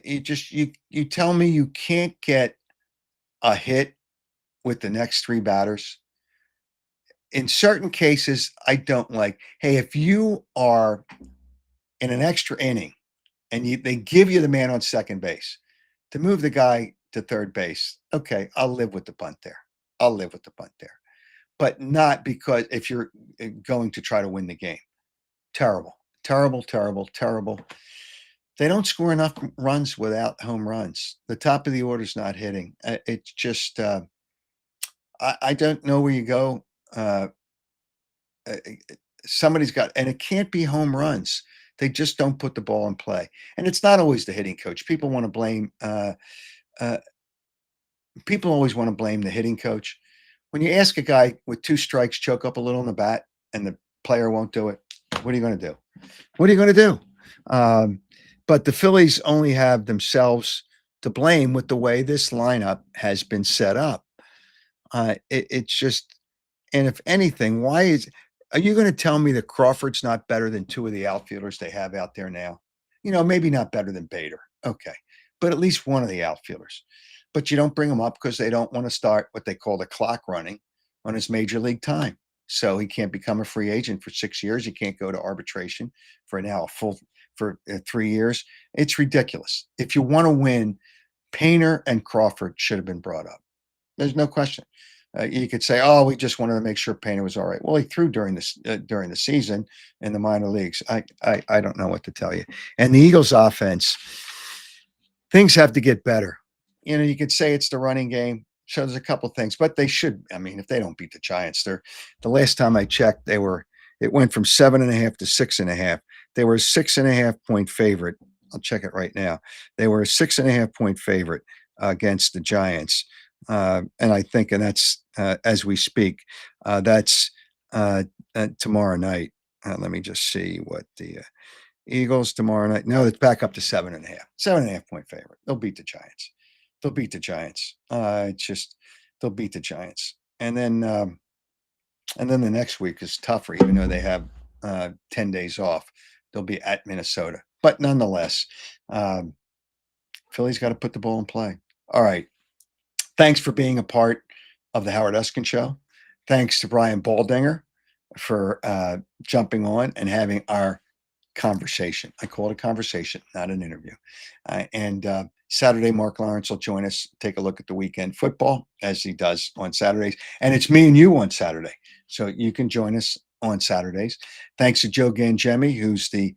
you tell me you can't get a hit with the next 3 batters. In certain cases, I don't like. Hey, if you are in an extra inning and they give you the man on second base to move the guy to third base, okay, I'll live with the bunt there. But not because if you're going to try to win the game. Terrible. They don't score enough runs without home runs. The top of the order's not hitting. It's just I don't know where you go. Somebody's got, and it can't be home runs. They just don't put the ball in play, and it's not always the hitting coach. People want to blame. People always want to blame the hitting coach. When you ask a guy with 2 strikes, choke up a little on the bat, and the player won't do it, what are you going to do? But the Phillies only have themselves to blame with the way this lineup has been set up. It's just, and if anything, are you going to tell me that Crawford's not better than 2 of the outfielders they have out there now? Maybe not better than Bader. Okay. But at least one of the outfielders. But you don't bring him up because they don't want to start what they call the clock running on his major league time. So he can't become a free agent for 6 years. He can't go to arbitration for 3 years. It's ridiculous. If you want to win, Painter and Crawford should have been brought up. There's no question. You could say, "Oh, we just wanted to make sure Painter was all right." Well, he threw during the season in the minor leagues. I don't know what to tell you. And the Eagles' offense, things have to get better. You could say it's the running game. So there's a couple things, but they should. I mean, if they don't beat the Giants, the last time I checked, it went from 7.5 to 6.5. They were a 6.5 point favorite. I'll check it right now. They were a 6.5 point favorite against the Giants. And that's as we speak, that's tomorrow night. Let me just see what the Eagles tomorrow night. No, it's back up to 7.5. 7.5 point favorite. They'll beat the Giants. They'll beat the Giants. They'll beat the Giants. And then the next week is tougher, even though they have 10 days off. They'll be at Minnesota. But nonetheless, Philly's got to put the ball in play. All right. Thanks for being a part of the Howard Eskin Show. Thanks to Brian Baldinger for jumping on and having our conversation. I call it a conversation, not an interview. And Saturday, Mark Lawrence will join us, take a look at the weekend football as he does on Saturdays. And it's me and you on Saturday. So you can join us on Saturdays. Thanks to Joe Gangemi, who's the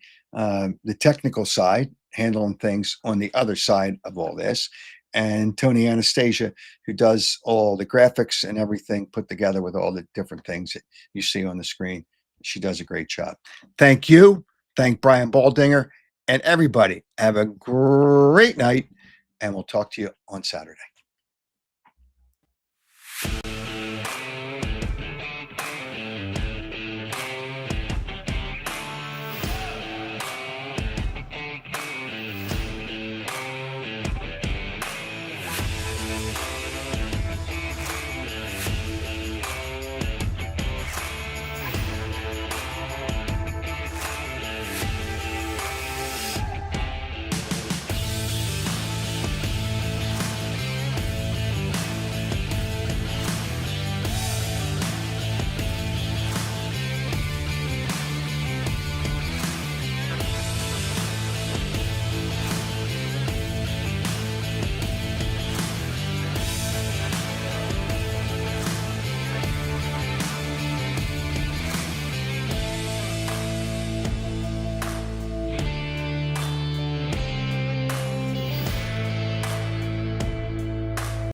technical side, handling things on the other side of all this. And Tony Anastasia, who does all the graphics and everything put together with all the different things that you see on the screen. She does a great job. Thank you. Thank Brian Baldinger, and everybody. Have a great night, and we'll talk to you on Saturday.